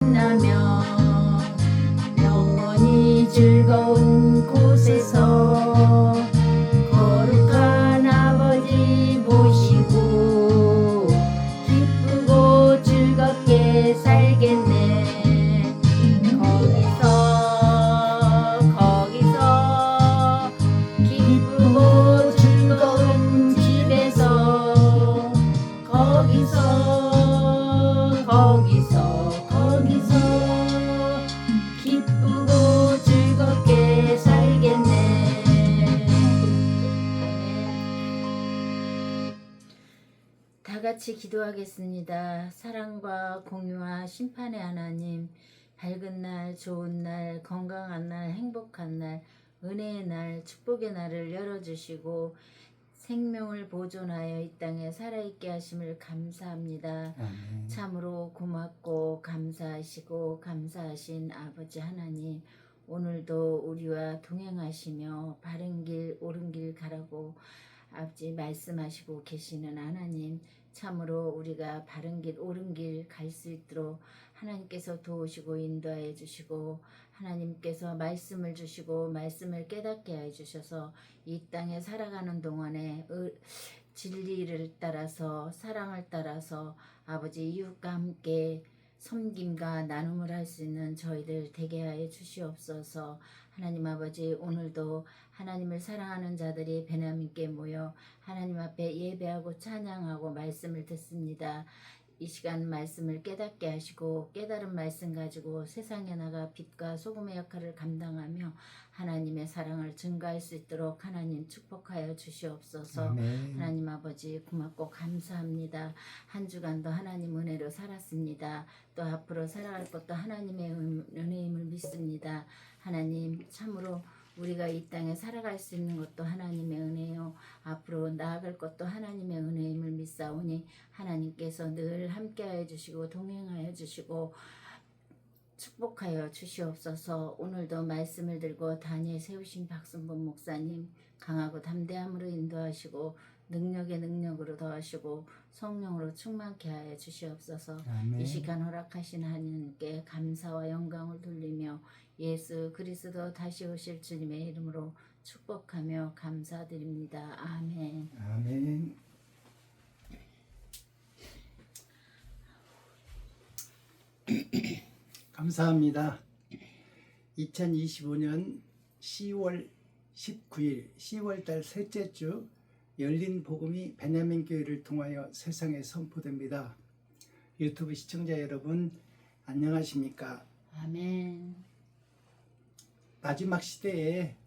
만나며 영원히 즐거운 곳에서 거룩한 아버지 모시고 기쁘고 즐겁게 살겠네. 거기서 기쁘고 즐거운 집에서 거기서 기쁘고 즐겁게 살겠네. 다 같이 기도하겠습니다. 사랑과 공유와 심판의 하나님, 밝은 날, 좋은 날, 건강한 날, 행복한 날, 은혜의 날, 축복의 날을 열어주시고 생명을 보존하여 이 땅에 살아있게 하심을 감사합니다. 아멘. 참으로 고맙고 감사하시고 감사하신 아버지 하나님, 오늘도 우리와 동행하시며 바른 길 옳은 길 가라고 아버지 말씀하시고 계시는 하나님, 참으로 우리가 바른 길 옳은 길 갈 수 있도록 하나님께서 도우시고 인도하여 주시고 하나님께서 말씀을 주시고 말씀을 깨닫게 해 주셔서 이 땅에 살아가는 동안에 진리를 따라서 사랑을 따라서 아버지 이웃과 함께 섬김과 나눔을 할 수 있는 저희들 되게 하여 주시옵소서. 하나님 아버지, 오늘도 하나님을 사랑하는 자들이 베냐민께 모여 하나님 앞에 예배하고 찬양하고 말씀을 듣습니다. 이 시간 말씀을 깨닫게 하시고 깨달은 말씀 가지고 세상에 나가 빛과 소금의 역할을 감당하며 하나님의 사랑을 증가할 수 있도록 하나님 축복하여 주시옵소서. 아멘. 하나님 아버지 고맙고 감사합니다. 한 주간도 하나님 은혜로 살았습니다. 또 앞으로 살아갈 것도 하나님의 은혜임을 믿습니다. 하나님, 참으로 우리가 이 땅에 살아갈 수 있는 것도 하나님의 은혜요, 앞으로 나아갈 것도 하나님의 은혜임을 믿사오니 하나님께서 늘 함께하여 주시고 동행하여 주시고 축복하여 주시옵소서. 오늘도 말씀을 들고 단위에 세우신 박순범 목사님 강하고 담대함으로 인도하시고 능력에 능력으로 더하시고 성령으로 충만케 하여 주시옵소서. 아멘. 이 시간 허락하신 하나님께 감사와 영광을 돌리며 예수 그리스도 다시 오실 주님의 이름으로 축복하며 감사드립니다. 아멘. 아멘. 감사합니다. 2025년 10월 19일 10월달 셋째 주 열린 복음이 베냐민 교회를 통하여 세상에 선포됩니다. 유튜브 시청자 여러분 안녕하십니까? 아멘. 마지막 시대에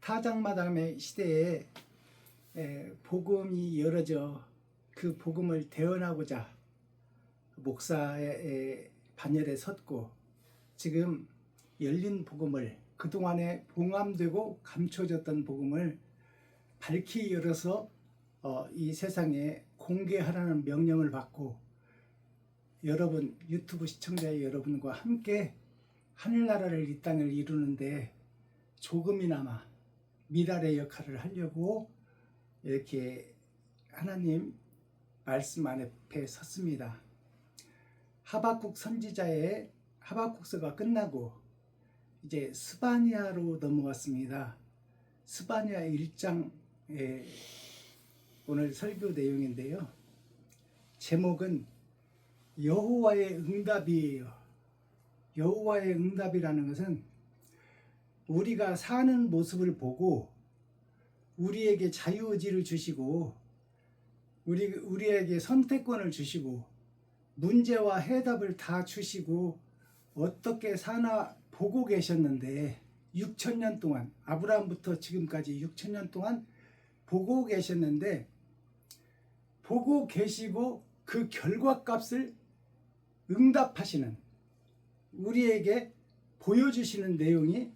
타작마당의 시대에 복음이 열어져 그 복음을 대언하고자 목사의 반열에 섰고 지금 열린 복음을 그동안에 봉함되고 감춰졌던 복음을 밝히 열어서 이 세상에 공개하라는 명령을 받고 여러분 유튜브 시청자 여러분과 함께 하늘나라를 이 땅을 이루는데 조금이나마 미랄의 역할을 하려고 이렇게 하나님 말씀 앞에 섰습니다. 하박국 선지자의 하박국서가 끝나고 이제 스바냐로 넘어왔습니다. 스바냐 1장의 오늘 설교 내용인데요. 제목은 여호와의 응답이에요. 여호와의 응답이라는 것은 우리가 사는 모습을 보고 우리에게 자유의지를 주시고 우리에게 선택권을 주시고 문제와 해답을 다 주시고 어떻게 사나 보고 계셨는데 6,000년 동안 아브라함부터 지금까지 6,000년 동안 보고 계셨는데 보고 계시고 그 결과값을 응답하시는 우리에게 보여주시는 내용이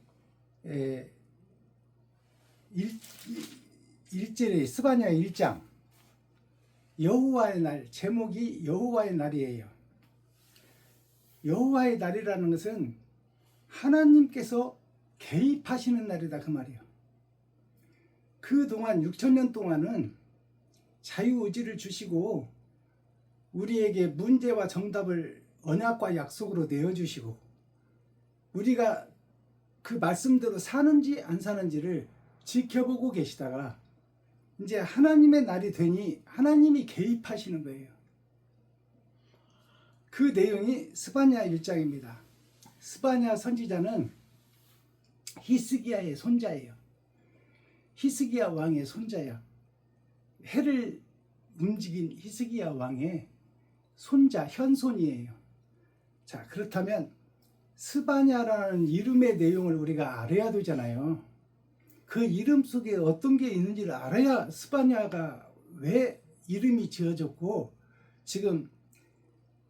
1절의 스바냐 1장 여호와의 날, 제목이 여호와의 날이에요. 여호와의 날이라는 것은 하나님께서 개입하시는 날이다 그 말이에요. 그동안 6,000년 동안은 자유의지를 주시고 우리에게 문제와 정답을 언약과 약속으로 내어주시고 우리가 그 말씀대로 사는지 안 사는지를 지켜보고 계시다가 이제 하나님의 날이 되니 하나님이 개입하시는 거예요. 그 내용이 스바냐 1장입니다. 스바냐 선지자는 히스기야의 손자예요. 히스기야 왕의 손자야. 해를 움직인 히스기야 왕의 손자, 현손이에요. 자, 그렇다면 스바냐라는 이름의 내용을 우리가 알아야 되잖아요. 그 이름 속에 어떤 게 있는지를 알아야 스바냐가 왜 이름이 지어졌고 지금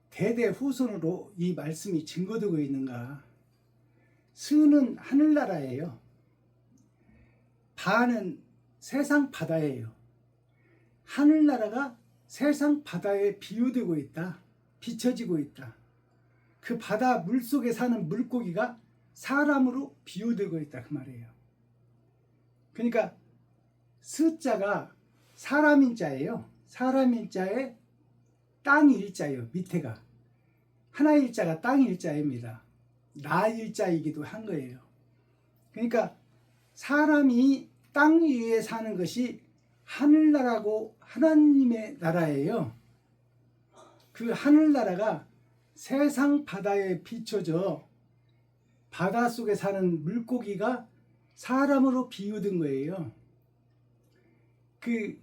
대대 후손으로 이 말씀이 증거되고 있는가. 스는 하늘나라예요. 바는 세상 바다예요. 하늘나라가 세상 바다에 비유되고 있다. 비춰지고 있다. 그 바다 물속에 사는 물고기가 사람으로 비유되고 있다 그 말이에요. 그러니까 스자가 사람인 자예요. 사람인 자에 땅일 자예요. 밑에가 하나일 자가 땅일 자입니다. 나일 자이기도 한 거예요. 그러니까 사람이 땅 위에 사는 것이 하늘나라고 하나님의 나라예요. 그 하늘나라가 세상 바다에 비춰져 바다 속에 사는 물고기가 사람으로 비유된 거예요. 그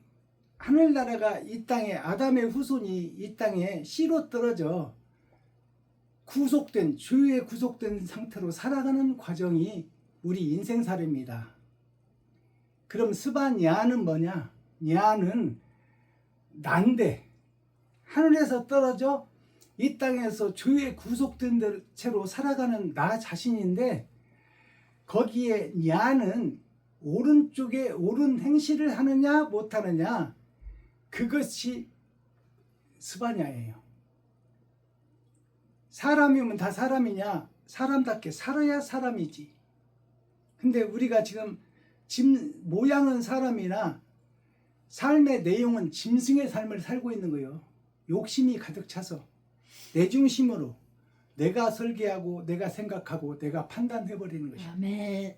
하늘나라가 이 땅에 아담의 후손이 이 땅에 씨로 떨어져 구속된 죄에 구속된 상태로 살아가는 과정이 우리 인생살이입니다. 그럼 스바냐는 뭐냐? 냐는 난데 하늘에서 떨어져 이 땅에서 죄에 구속된 채로 살아가는 나 자신인데 거기에 냐는 오른쪽에 옳은 행실을 하느냐 못하느냐 그것이 스바냐예요. 사람이면 다 사람이냐? 사람답게 살아야 사람이지. 근데 우리가 지금 모양은 사람이나 삶의 내용은 짐승의 삶을 살고 있는 거예요. 욕심이 가득 차서 내 중심으로 내가 설계하고 내가 생각하고 내가 판단해버리는 것이야. 아멘.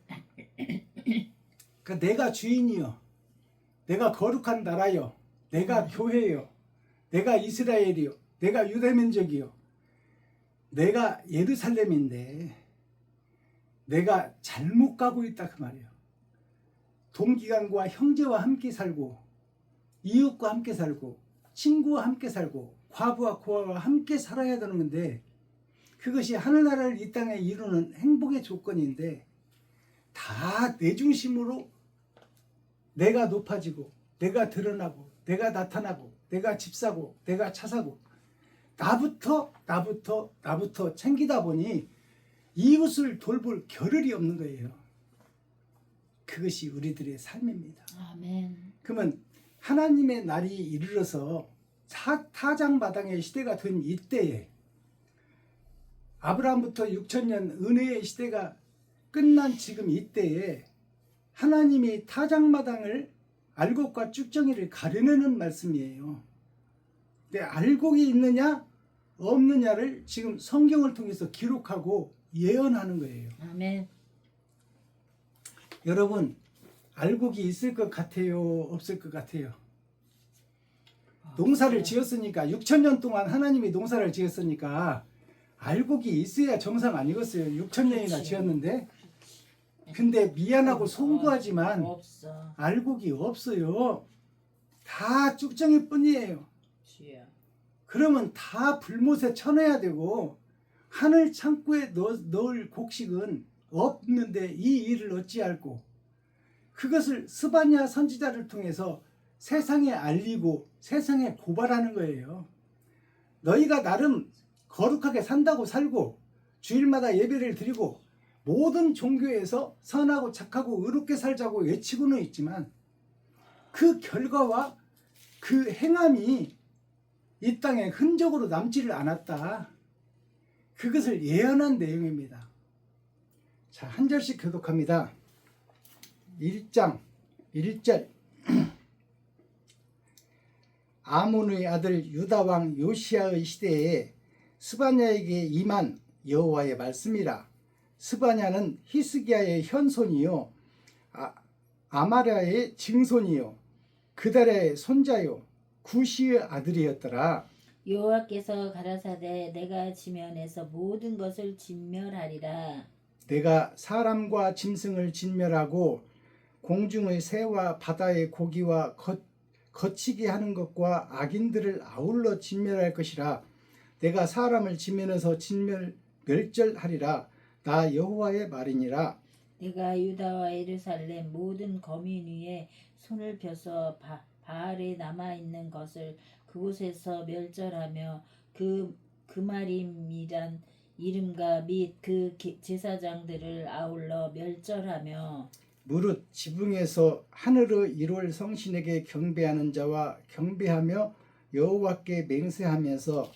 그러니까 내가 주인이요, 내가 거룩한 나라요, 내가 교회요, 내가 이스라엘이요, 내가 유대민족이요, 내가 예루살렘인데 내가 잘못 가고 있다 그 말이에요. 동기간과 형제와 함께 살고 이웃과 함께 살고 친구와 함께 살고 과부와 고아와 함께 살아야 되는 건데 그것이 하늘나라를 이 땅에 이루는 행복의 조건인데 다 내 중심으로 내가 높아지고 내가 드러나고 내가 나타나고 내가 집 사고 내가 차 사고 나부터 챙기다 보니 이웃을 돌볼 겨를이 없는 거예요. 그것이 우리들의 삶입니다. 아멘. 그러면 하나님의 날이 이르러서 타작마당의 시대가 된 이때에 아브라함부터 6천년 은혜의 시대가 끝난 지금 이때에 하나님이 타작마당을 알곡과 쭉정이를 가려내는 말씀이에요. 근데 알곡이 있느냐 없느냐를 지금 성경을 통해서 기록하고 예언하는 거예요. 아멘. 여러분 알곡이 있을 것 같아요? 없을 것 같아요? 농사를 지었으니까 6천년 동안 하나님이 농사를 지었으니까 알곡이 있어야 정상 아니겠어요? 6천년이나 그렇지. 지었는데 근데 미안하고 송구하지만 없어. 알곡이 없어요. 다 쭉정이 뿐이에요. 주여. 그러면 다 불못에 쳐내야 되고 하늘 창고에 넣을 곡식은 없는데 이 일을 어찌할꼬. 그것을 스바냐 선지자를 통해서 세상에 알리고 세상에 고발하는 거예요. 너희가 나름 거룩하게 산다고 살고 주일마다 예배를 드리고 모든 종교에서 선하고 착하고 의롭게 살자고 외치고는 있지만 그 결과와 그 행함이 이 땅에 흔적으로 남지를 않았다. 그것을 예언한 내용입니다. 자, 한 절씩 교독합니다. 1장 1절 아몬의 아들 유다왕 요시야의 시대에 스바냐에게 임한 여호와의 말씀이라. 스바냐는 히스기야의 현손이요 아마랴의 증손이요 그달의 손자요 구시의 아들이었더라. 여호와께서 가라사대 내가 지면에서 모든 것을 진멸하리라. 내가 사람과 짐승을 진멸하고 공중의 새와 바다의 고기와 거치게 하는 것과 악인들을 아울러 진멸할 것이라. 내가 사람을 지면에서 멸절하리라. 나 여호와의 말이니라. 내가 유다와 예루살렘 모든 거민 위에 손을 펴서 바알에 남아있는 것을 그곳에서 멸절하며 그마림이란 이름과 및 그 제사장들을 아울러 멸절하며 무릇 지붕에서 하늘의 일월 성신에게 경배하는 자와 경배하며 여호와께 맹세하면서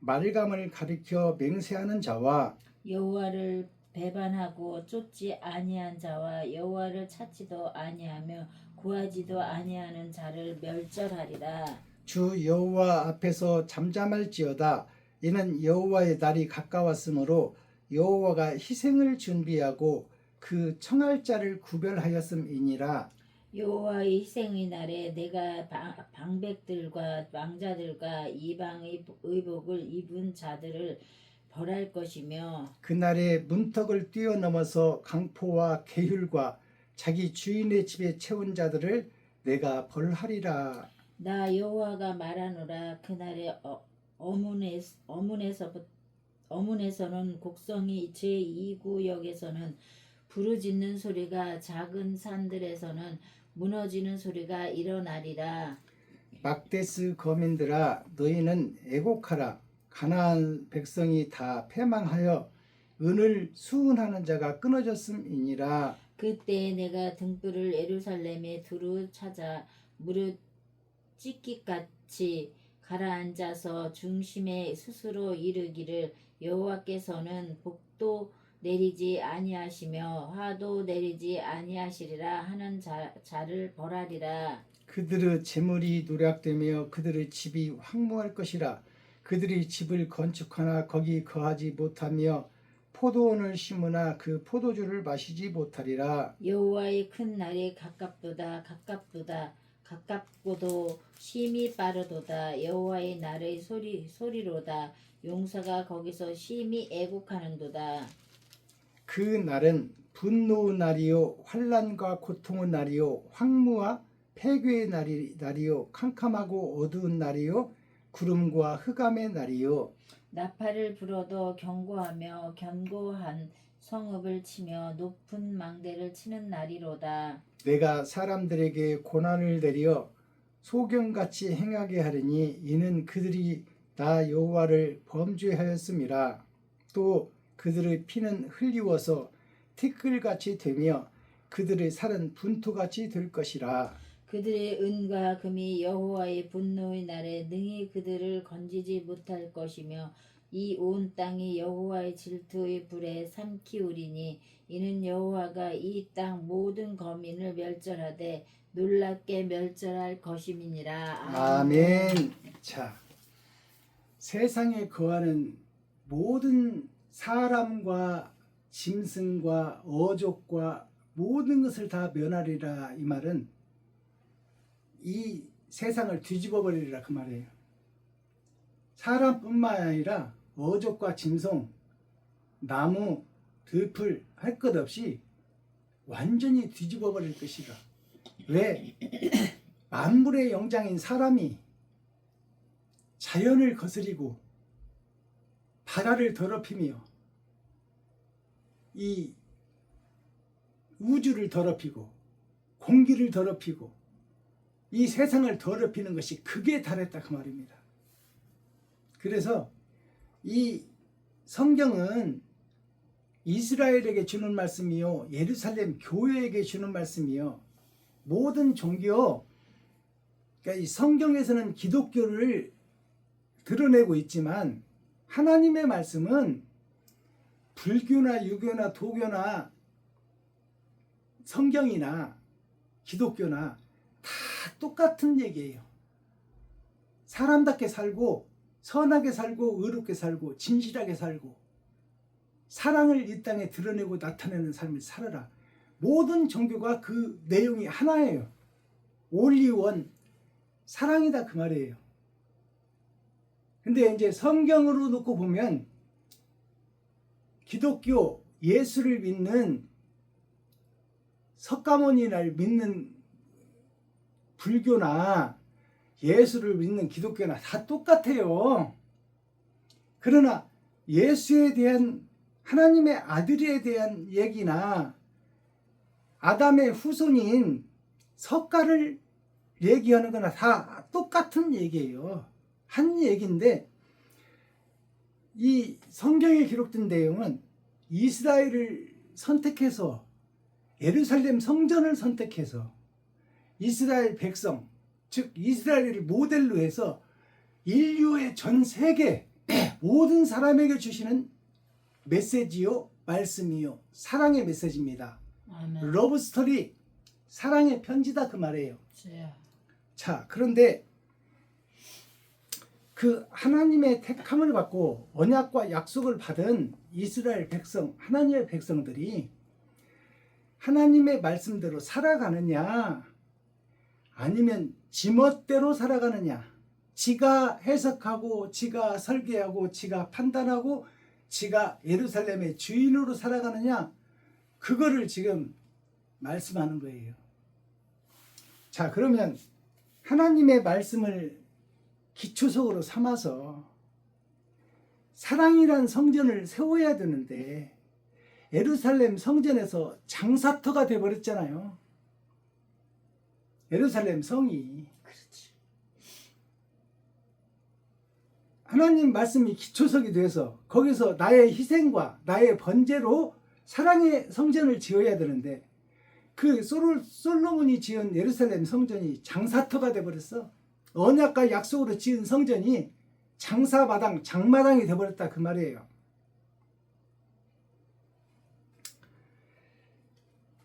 말감을 가리켜 맹세하는 자와 여호와를 배반하고 쫓지 아니한 자와 여호와를 찾지도 아니하며 구하지도 아니하는 자를 멸절하리라. 주 여호와 앞에서 잠잠할지어다. 이는 여호와의 날이 가까웠으므로 여호와가 희생을 준비하고 그 청할 자를 구별하였음이니라. 여호와의 희생의 날에 내가 방백들과 왕자들과 이방의 의복을 입은 자들을 벌할 것이며 그날에 문턱을 뛰어넘어서 강포와 계율과 자기 주인의 집에 채운 자들을 내가 벌하리라. 나 여호와가 말하노라. 그날에 어문에서는 곡성이 제2구역에서는 부르짖는 소리가 작은 산들에서는 무너지는 소리가 일어나리라. 막데스 거민들아 너희는 애곡하라. 가나안 백성이 다 패망하여 은을 수은하는 자가 끊어졌음이니라. 그때 내가 등불을 예루살렘에 두루 찾아 무릇 찢깃같이 가라앉아서 중심에 스스로 이르기를 여호와께서는 복도 내리지 아니하시며 화도 내리지 아니하시리라 하는 자를 벌하리라. 그들의 재물이 노략되며 그들의 집이 황무할 것이라. 그들이 집을 건축하나 거기 거하지 못하며 포도원을 심으나 그 포도주를 마시지 못하리라. 여호와의 큰 날이 가깝도다. 가깝고도 심히 빠르도다. 여호와의 날의 소리로다. 용사가 거기서 심히 애곡하는도다. 그 날은 분노의 날이요 환난과 고통의 날이요 황무와 폐괴의 날이요 캄캄하고 어두운 날이요 구름과 흑암의 날이요 나팔을 불어도 견고하며 견고한 성읍을 치며 높은 망대를 치는 날이로다. 내가 사람들에게 고난을 내려 소경같이 행하게 하리니 이는 그들이 나 여호와를 범죄하였음이라. 또 그들의 피는 흘리워서 티끌같이 되며 그들의 살은 분토같이 될 것이라. 그들의 은과 금이 여호와의 분노의 날에 능히 그들을 건지지 못할 것이며 이 온 땅이 여호와의 질투의 불에 삼키우리니 이는 여호와가 이 땅 모든 거민을 멸절하되 놀랍게 멸절할 것임이니라. 아멘. 자, 세상에 거하는 모든 사람과 짐승과 어족과 모든 것을 다 멸하리라. 이 말은 이 세상을 뒤집어 버리리라 그 말이에요. 사람뿐만 아니라 어족과 짐승, 나무, 들풀 할 것 없이 완전히 뒤집어 버릴 것이라. 왜? 만물의 영장인 사람이 자연을 거스리고 바다를 더럽히며 이 우주를 더럽히고 공기를 더럽히고 이 세상을 더럽히는 것이 극에 달했다 그 말입니다. 그래서 이 성경은 이스라엘에게 주는 말씀이요 예루살렘 교회에게 주는 말씀이요 모든 종교, 그러니까 이 성경에서는 기독교를 드러내고 있지만 하나님의 말씀은 불교나 유교나 도교나 성경이나 기독교나 다 똑같은 얘기예요. 사람답게 살고 선하게 살고 의롭게 살고 진실하게 살고 사랑을 이 땅에 드러내고 나타내는 삶을 살아라. 모든 종교가 그 내용이 하나예요. 올리원 사랑이다 그 말이에요. 근데 이제 성경으로 놓고 보면 기독교 예수를 믿는 석가모니를 믿는 불교나 예수를 믿는 기독교나 다 똑같아요. 그러나 예수에 대한 하나님의 아들에 대한 얘기나 아담의 후손인 석가를 얘기하는 거나 다 똑같은 얘기예요. 한 얘기인데 이 성경에 기록된 내용은 이스라엘을 선택해서 예루살렘 성전을 선택해서 이스라엘 백성 즉 이스라엘을 모델로 해서 인류의 전 세계 모든 사람에게 주시는 메시지요 말씀이요 사랑의 메시지입니다. 아멘. 러브스토리 사랑의 편지다 그 말이에요. 주여. 자 그런데 그 하나님의 택함을 받고 언약과 약속을 받은 이스라엘 백성 하나님의 백성들이 하나님의 말씀대로 살아가느냐 아니면 지멋대로 살아가느냐 지가 해석하고 지가 설계하고 지가 판단하고 지가 예루살렘의 주인으로 살아가느냐 그거를 지금 말씀하는 거예요. 자 그러면 하나님의 말씀을 기초석으로 삼아서 사랑이란 성전을 세워야 되는데 예루살렘 성전에서 장사터가 돼버렸잖아요. 예루살렘 성이. 그렇지. 하나님 말씀이 기초석이 돼서 거기서 나의 희생과 나의 번제로 사랑의 성전을 지어야 되는데 그 솔로몬이 지은 예루살렘 성전이 장사터가 돼버렸어. 언약과 약속으로 지은 성전이 장사마당, 장마당이 돼버렸다 그 말이에요.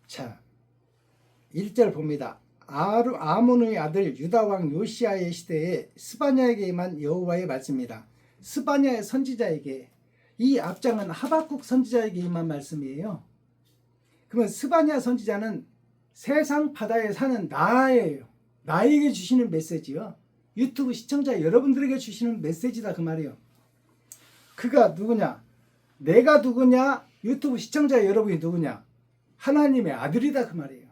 자, 1절 봅니다. 아몬의 아들 유다왕 요시아의 시대에 스바냐에게 임한 여호와의 말씀입니다. 스바냐의 선지자에게 이 앞장은 하박국 선지자에게 임한 말씀이에요. 그러면 스바냐 선지자는 세상 바다에 사는 나예요. 나에게 주시는 메시지요. 유튜브 시청자 여러분들에게 주시는 메시지다 그 말이에요. 그가 누구냐? 내가 누구냐? 유튜브 시청자 여러분이 누구냐? 하나님의 아들이다 그 말이에요.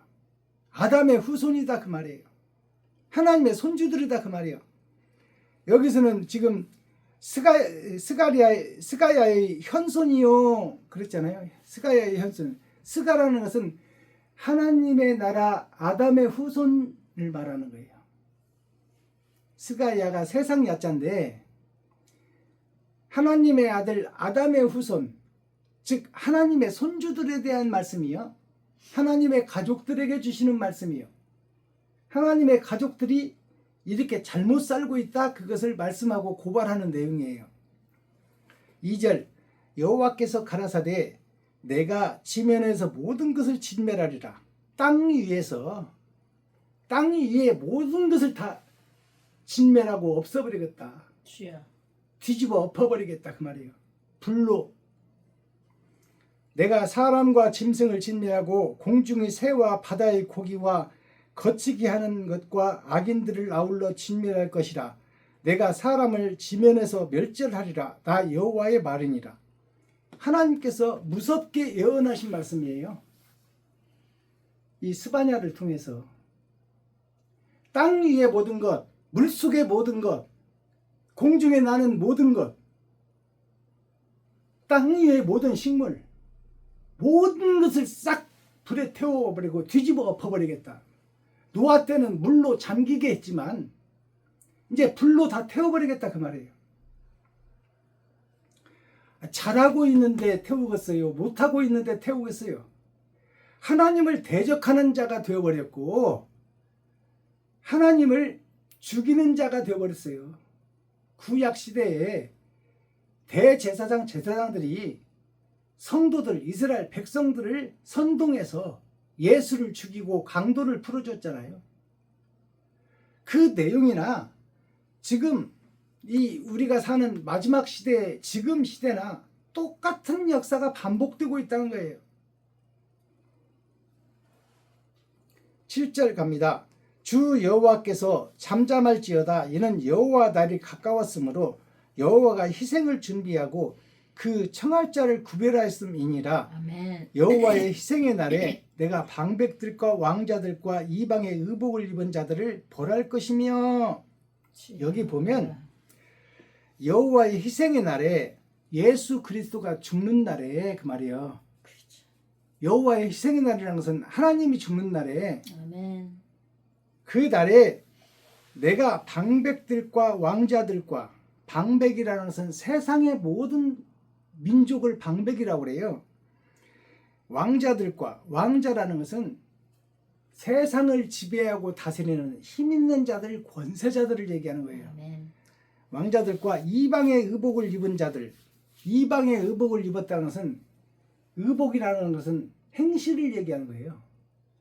아담의 후손이다 그 말이에요. 하나님의 손주들이다 그 말이에요. 여기서는 지금 스가야의 현손이요 그랬잖아요. 스가야의 현손. 스가라는 것은 하나님의 나라 아담의 후손을 말하는 거예요. 스가야가 세상 야자인데 하나님의 아들 아담의 후손 즉 하나님의 손주들에 대한 말씀이요. 하나님의 가족들에게 주시는 말씀이요. 하나님의 가족들이 이렇게 잘못 살고 있다 그것을 말씀하고 고발하는 내용이에요. 2절 여호와께서 가라사대 내가 지면에서 모든 것을 진멸하리라. 땅 위에 모든 것을 다 진멸하고 없어버리겠다. 주여. 뒤집어 엎어버리겠다 그 말이에요. 불로. 내가 사람과 짐승을 진멸하고 공중의 새와 바다의 고기와 거치게 하는 것과 악인들을 아울러 진멸할 것이라. 내가 사람을 지면에서 멸절하리라. 나 여호와의 말이니라. 하나님께서 무섭게 예언하신 말씀이에요. 이 스바냐를 통해서 땅 위의 모든 것, 물속의 모든 것, 공중에 나는 모든 것, 땅 위의 모든 식물, 모든 것을 싹 불에 태워버리고 뒤집어 엎어버리겠다. 노아 때는 물로 잠기게 했지만 이제 불로 다 태워버리겠다 그 말이에요. 잘하고 있는데 태우겠어요? 못하고 있는데 태우겠어요? 하나님을 대적하는 자가 되어버렸고 하나님을 죽이는 자가 되어버렸어요. 구약시대에 대제사장 제사장들이 성도들 이스라엘 백성들을 선동해서 예수를 죽이고 강도를 풀어줬잖아요. 그 내용이나 지금 이 우리가 사는 마지막 시대, 지금 시대나 똑같은 역사가 반복되고 있다는 거예요. 7절 갑니다. 주 여호와께서 잠잠할지어다 이는 여호와 날이 가까웠으므로 여호와가 희생을 준비하고 그 청할 자를 구별하였음이니라. 아멘. 여호와의 희생의 날에 내가 방백들과 왕자들과 이방의 의복을 입은 자들을 벌할 것이며. 여기 보면 여호와의 희생의 날에 예수 그리스도가 죽는 날에 그 말이에요. 그렇죠. 여호와의 희생의 날이라는 것은 하나님이 죽는 날에 아멘. 그 날에 내가 방백들과 왕자들과, 방백이라는 것은 세상의 모든 민족을 방백이라고 그래요. 왕자들과, 왕자라는 것은 세상을 지배하고 다스리는 힘 있는 자들, 권세자들을 얘기하는 거예요. 아멘. 왕자들과 이방의 의복을 입은 자들, 이방의 의복을 입었다는 것은, 의복이라는 것은 행실을 얘기하는 거예요.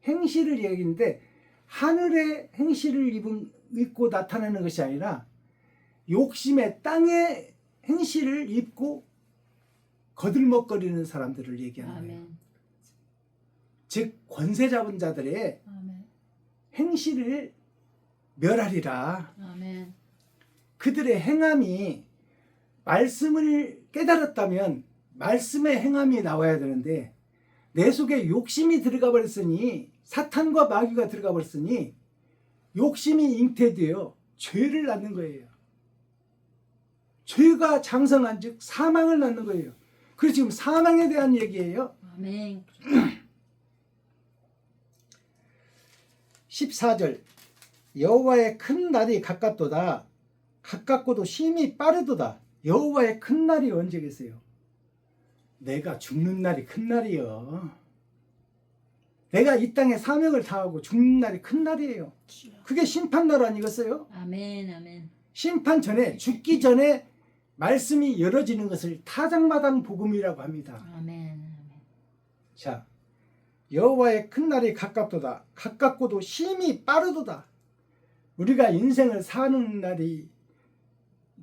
행실을 얘기하는데 하늘의 행실을 입고 나타내는 것이 아니라 욕심의 땅의 행실을 입고 거들먹거리는 사람들을 얘기하는 거예요. 아멘. 즉 권세 잡은 자들의 아멘. 행실을 멸하리라. 아멘. 그들의 행함이 말씀을 깨달았다면 말씀의 행함이 나와야 되는데 내 속에 욕심이 들어가 버렸으니, 사탄과 마귀가 들어가 버렸으니 욕심이 잉태되어 죄를 낳는 거예요. 죄가 장성한 즉 사망을 낳는 거예요. 그래서 지금 사망에 대한 얘기예요. 아멘. 14절 여호와의 큰 날이 가깝도다. 가깝고도 심히 빠르도다. 여호와의 큰 날이 언제겠어요? 내가 죽는 날이 큰 날이요. 내가 이 땅에 사명을 다하고 죽는 날이 큰 날이에요. 그게 심판날 아니겠어요? 아멘. 아멘. 심판 전에, 죽기 전에 말씀이 열어지는 것을 타작마당 복음이라고 합니다. 아멘. 아멘. 자, 여호와의 큰 날이 가깝도다. 가깝고도 심히 빠르도다. 우리가 인생을 사는 날이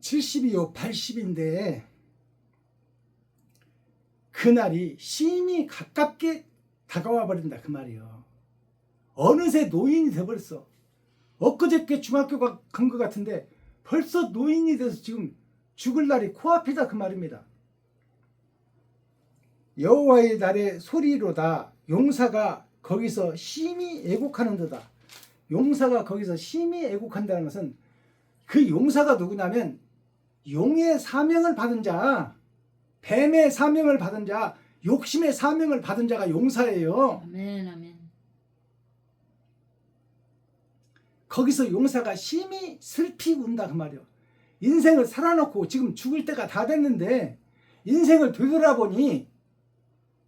70이요 80인데 그 날이 심히 가깝게 다가와 버린다 그 말이에요. 어느새 노인이 돼버렸어. 엊그저께 중학교 간 것 같은데 벌써 노인이 돼서 지금 죽을 날이 코앞이다 그 말입니다. 여호와의 날의 소리로다. 용사가 거기서 심히 애곡하는도다. 용사가 거기서 심히 애곡한다는 것은 그 용사가 누구냐면 용의 사명을 받은 자, 뱀의 사명을 받은 자, 욕심의 사명을 받은 자가 용사예요. 아멘. 아멘. 거기서 용사가 심히 슬피 운다 그 말이에요. 인생을 살아놓고 지금 죽을 때가 다 됐는데 인생을 되돌아보니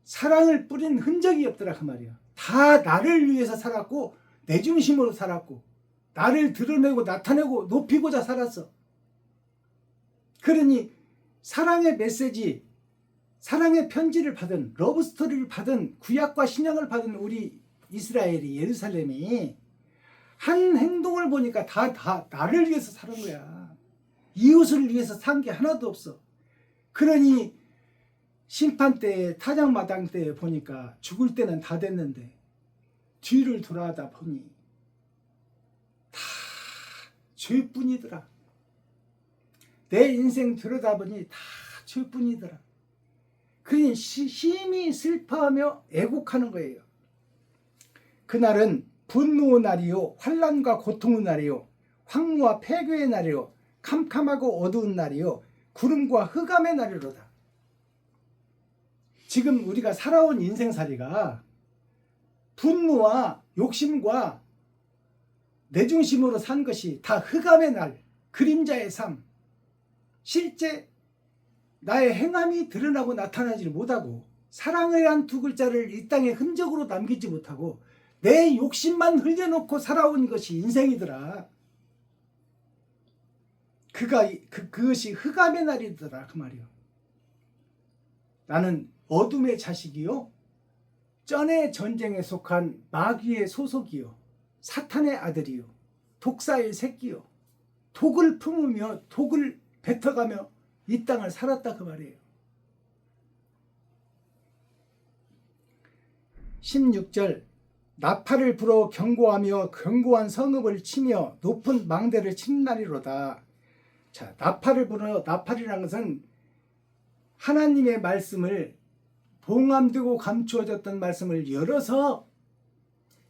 사랑을 뿌린 흔적이 없더라 그 말이에요. 다 나를 위해서 살았고 내 중심으로 살았고 나를 드러내고 나타내고 높이고자 살았어. 그러니 사랑의 메시지, 사랑의 편지를 받은, 러브스토리를 받은, 구약과 신약을 받은 우리 이스라엘이, 예루살렘이 한 행동을 보니까 다 나를 위해서 사는 거야. 이웃을 위해서 산 게 하나도 없어. 그러니 심판 때에, 타작마당 때에 보니까 죽을 때는 다 됐는데 뒤를 돌아다 보니 다 죄뿐이더라. 내 인생 들여다보니 다 죄뿐이더라. 그러니 심히 슬퍼하며 애곡하는 거예요. 그날은 분노의 날이요, 환난과 고통의 날이요, 황무와 폐교의 날이요, 캄캄하고 어두운 날이요, 구름과 흑암의 날이로다. 지금 우리가 살아온 인생살이가 분노와 욕심과 내중심으로 산 것이 다 흑암의 날, 그림자의 삶. 실제 나의 행함이 드러나고 나타나지 못하고 사랑이란 두 글자를 이 땅에 흔적으로 남기지 못하고 내 욕심만 흘려놓고 살아온 것이 인생이더라. 그것이 흑암의 날이더라 그 말이요. 나는 어둠의 자식이요, 전의 전쟁에 속한 마귀의 소속이요, 사탄의 아들이요, 독사의 새끼요, 독을 품으며 독을 뱉어가며 이 땅을 살았다 그 말이에요. 16절 나팔을 불어 경고하며 견고한 성읍을 치며 높은 망대를 치는 날이로다. 자, 나팔을 불어, 나팔이라는 것은 하나님의 말씀을 봉함되고 감추어졌던 말씀을 열어서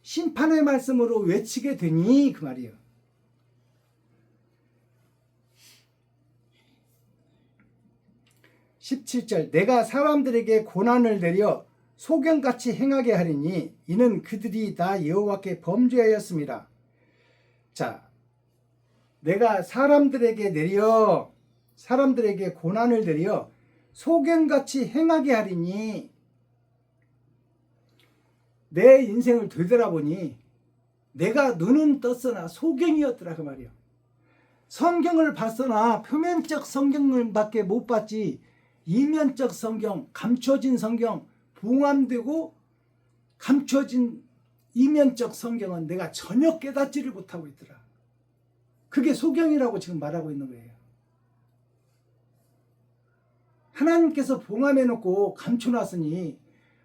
심판의 말씀으로 외치게 되니 그 말이에요. 17절 내가 사람들에게 고난을 내려 소경같이 행하게 하리니 이는 그들이 나 여호와께 범죄하였습니다. 자, 내가 사람들에게 고난을 내려 소경같이 행하게 하리니 내 인생을 되돌아보니 내가 눈은 떴으나 소경이었더라 그 말이에요. 성경을 봤으나 표면적 성경을 밖에 못 봤지 이면적 성경, 감춰진 성경, 봉함되고 감춰진 이면적 성경은 내가 전혀 깨닫지를 못하고 있더라. 그게 소경이라고 지금 말하고 있는 거예요. 하나님께서 봉함해놓고 감춰놨으니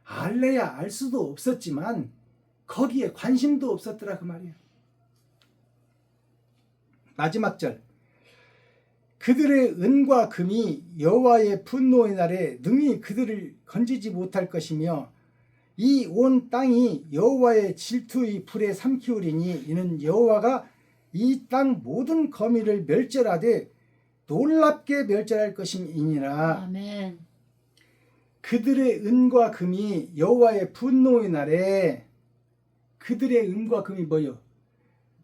알래야 알 수도 없었지만 거기에 관심도 없었더라 그 말이에요. 마지막 절 그들의 은과 금이 여호와의 분노의 날에 능히 그들을 건지지 못할 것이며 이 온 땅이 여호와의 질투의 불에 삼키우리니 이는 여호와가 이 땅 모든 거미를 멸절하되 놀랍게 멸절할 것임이니라. 아멘. 그들의 은과 금이 여호와의 분노의 날에 그들의 은과 금이 뭐요?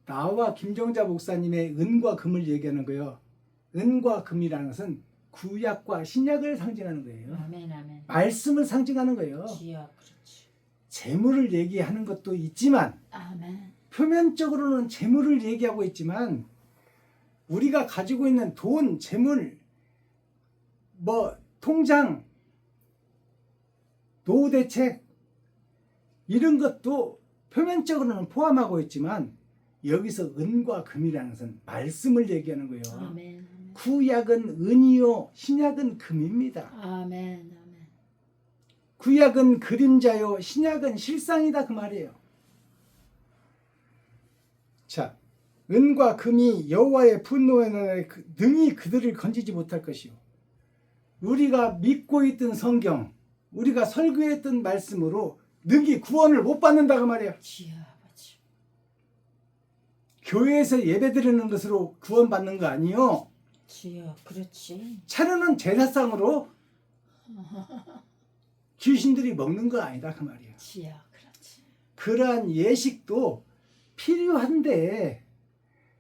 나와 김정자 목사님의 은과 금을 얘기하는 거예요. 은과 금이라는 것은 구약과 신약을 상징하는 거예요. 아멘, 아멘. 말씀을 상징하는 거예요. 주여, 그렇지. 재물을 얘기하는 것도 있지만 아멘. 표면적으로는 재물을 얘기하고 있지만 우리가 가지고 있는 돈, 재물, 통장, 노후 대책 이런 것도 표면적으로는 포함하고 있지만 여기서 은과 금이라는 것은 말씀을 얘기하는 거예요. 아멘. 구약은 은이요 신약은 금입니다. 아멘. 아멘. 구약은 그림자요 신약은 실상이다 그 말이에요. 자, 은과 금이 여호와의 분노의 날에 능히 그들을 건지지 못할 것이요. 우리가 믿고 있던 성경, 우리가 설교했던 말씀으로 능히 구원을 못 받는다 그 말이에요. 주여, 아버지. 교회에서 예배드리는 것으로 구원받는 거 아니요. 주여, 그렇지. 차려는 제사상으로 귀신들이 먹는 거 아니다 그 말이에요. 주여, 그렇지. 그러한 예식도 필요한데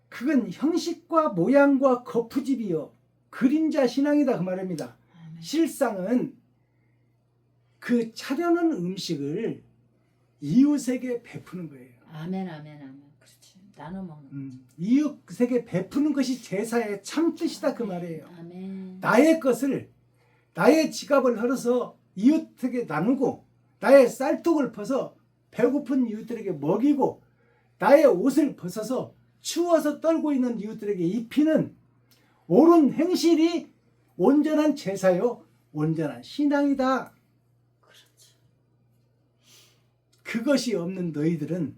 그건 형식과 모양과 거푸집이요 그림자 신앙이다 그 말입니다. 아멘. 실상은 그 차려는 음식을 이웃에게 베푸는 거예요. 아멘, 아멘, 아멘. 그렇지. 나눠 먹는. 이웃에게 베푸는 것이 제사의 참 뜻이다 그 말이에요. 아멘. 나의 것을 나의 지갑을 헐어서 이웃에게 나누고 나의 쌀통을 퍼서 배고픈 이웃들에게 먹이고 나의 옷을 벗어서 추워서 떨고 있는 이웃들에게 입히는 옳은 행실이 온전한 제사요 온전한 신앙이다. 그렇지. 그것이 없는 너희들은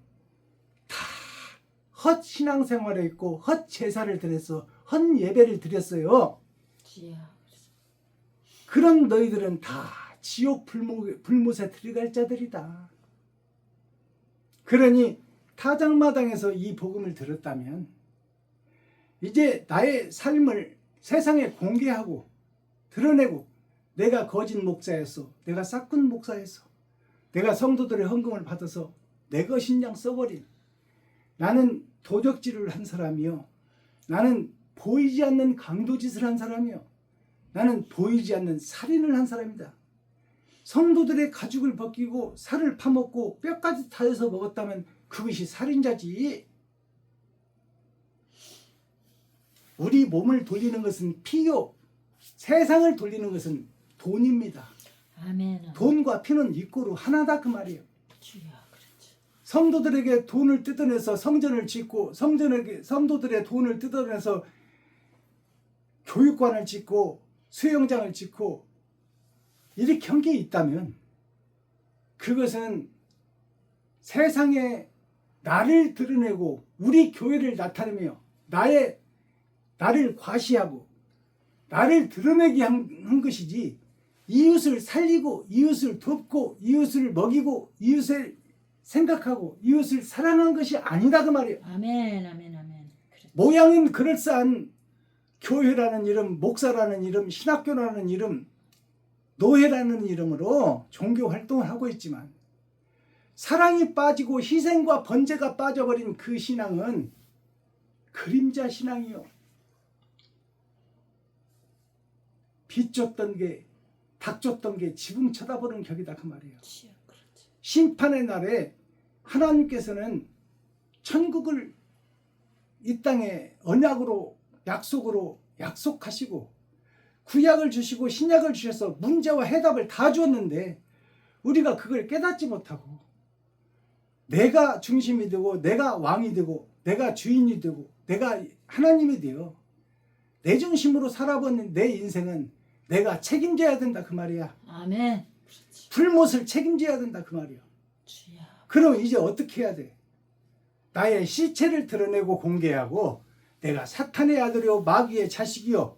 다 헛 신앙생활에 있고 헛 제사를 드렸어. 헛 예배를 드렸어요. 주여. 그런 너희들은 다 지옥 불못에 들어갈 자들이다. 그러니 타작마당에서 이 복음을 들었다면 이제 나의 삶을 세상에 공개하고 드러내고 내가 거짓 목사였어. 내가 싹군 목사였어. 내가 성도들의 헌금을 받아서 내 것인 양 써버린 나는 도적질을 한 사람이요. 나는 보이지 않는 강도짓을 한 사람이요. 나는 보이지 않는 살인을 한 사람이다. 성도들의 가죽을 벗기고 살을 파먹고 뼈까지 타서 먹었다면 그것이 살인자지. 우리 몸을 돌리는 것은 피요. 세상을 돌리는 것은 돈입니다. 아멘. 돈과 피는 이꼬로 하나다 그 말이에요. 주여, 그렇지. 성도들에게 돈을 뜯어내서 성전을 짓고 성도들의 돈을 뜯어내서 교육관을 짓고 수영장을 짓고 이렇게 한 게 있다면 그것은 세상에 나를 드러내고 우리 교회를 나타내며 나를 과시하고 나를 드러내게 한 것이지, 이웃을 살리고 이웃을 돕고 이웃을 먹이고 이웃을 생각하고 이웃을 사랑한 것이 아니다 그 말이에요. 아멘, 아멘, 아멘. 그렇지. 모양은 그럴싸한 교회라는 이름, 목사라는 이름, 신학교라는 이름, 노예라는 이름으로 종교 활동을 하고 있지만 사랑이 빠지고 희생과 번제가 빠져버린 그 신앙은 그림자 신앙이요. 빛 줬던 게, 닭 줬던 게 지붕 쳐다보는 격이다 그 말이에요. 주여, 그렇지. 심판의 날에 하나님께서는 천국을 이 땅에 언약으로 약속으로 약속하시고 구약을 주시고 신약을 주셔서 문제와 해답을 다 주었는데 우리가 그걸 깨닫지 못하고 내가 중심이 되고 내가 왕이 되고 내가 주인이 되고 내가 하나님이 되어 내 중심으로 살아본 내 인생은 내가 책임져야 된다 그 말이야. 아멘. 그렇지. 불못을 책임져야 된다 그 말이야. 주여. 그럼 이제 어떻게 해야 돼? 나의 시체를 드러내고 공개하고 내가 사탄의 아들이요 마귀의 자식이요,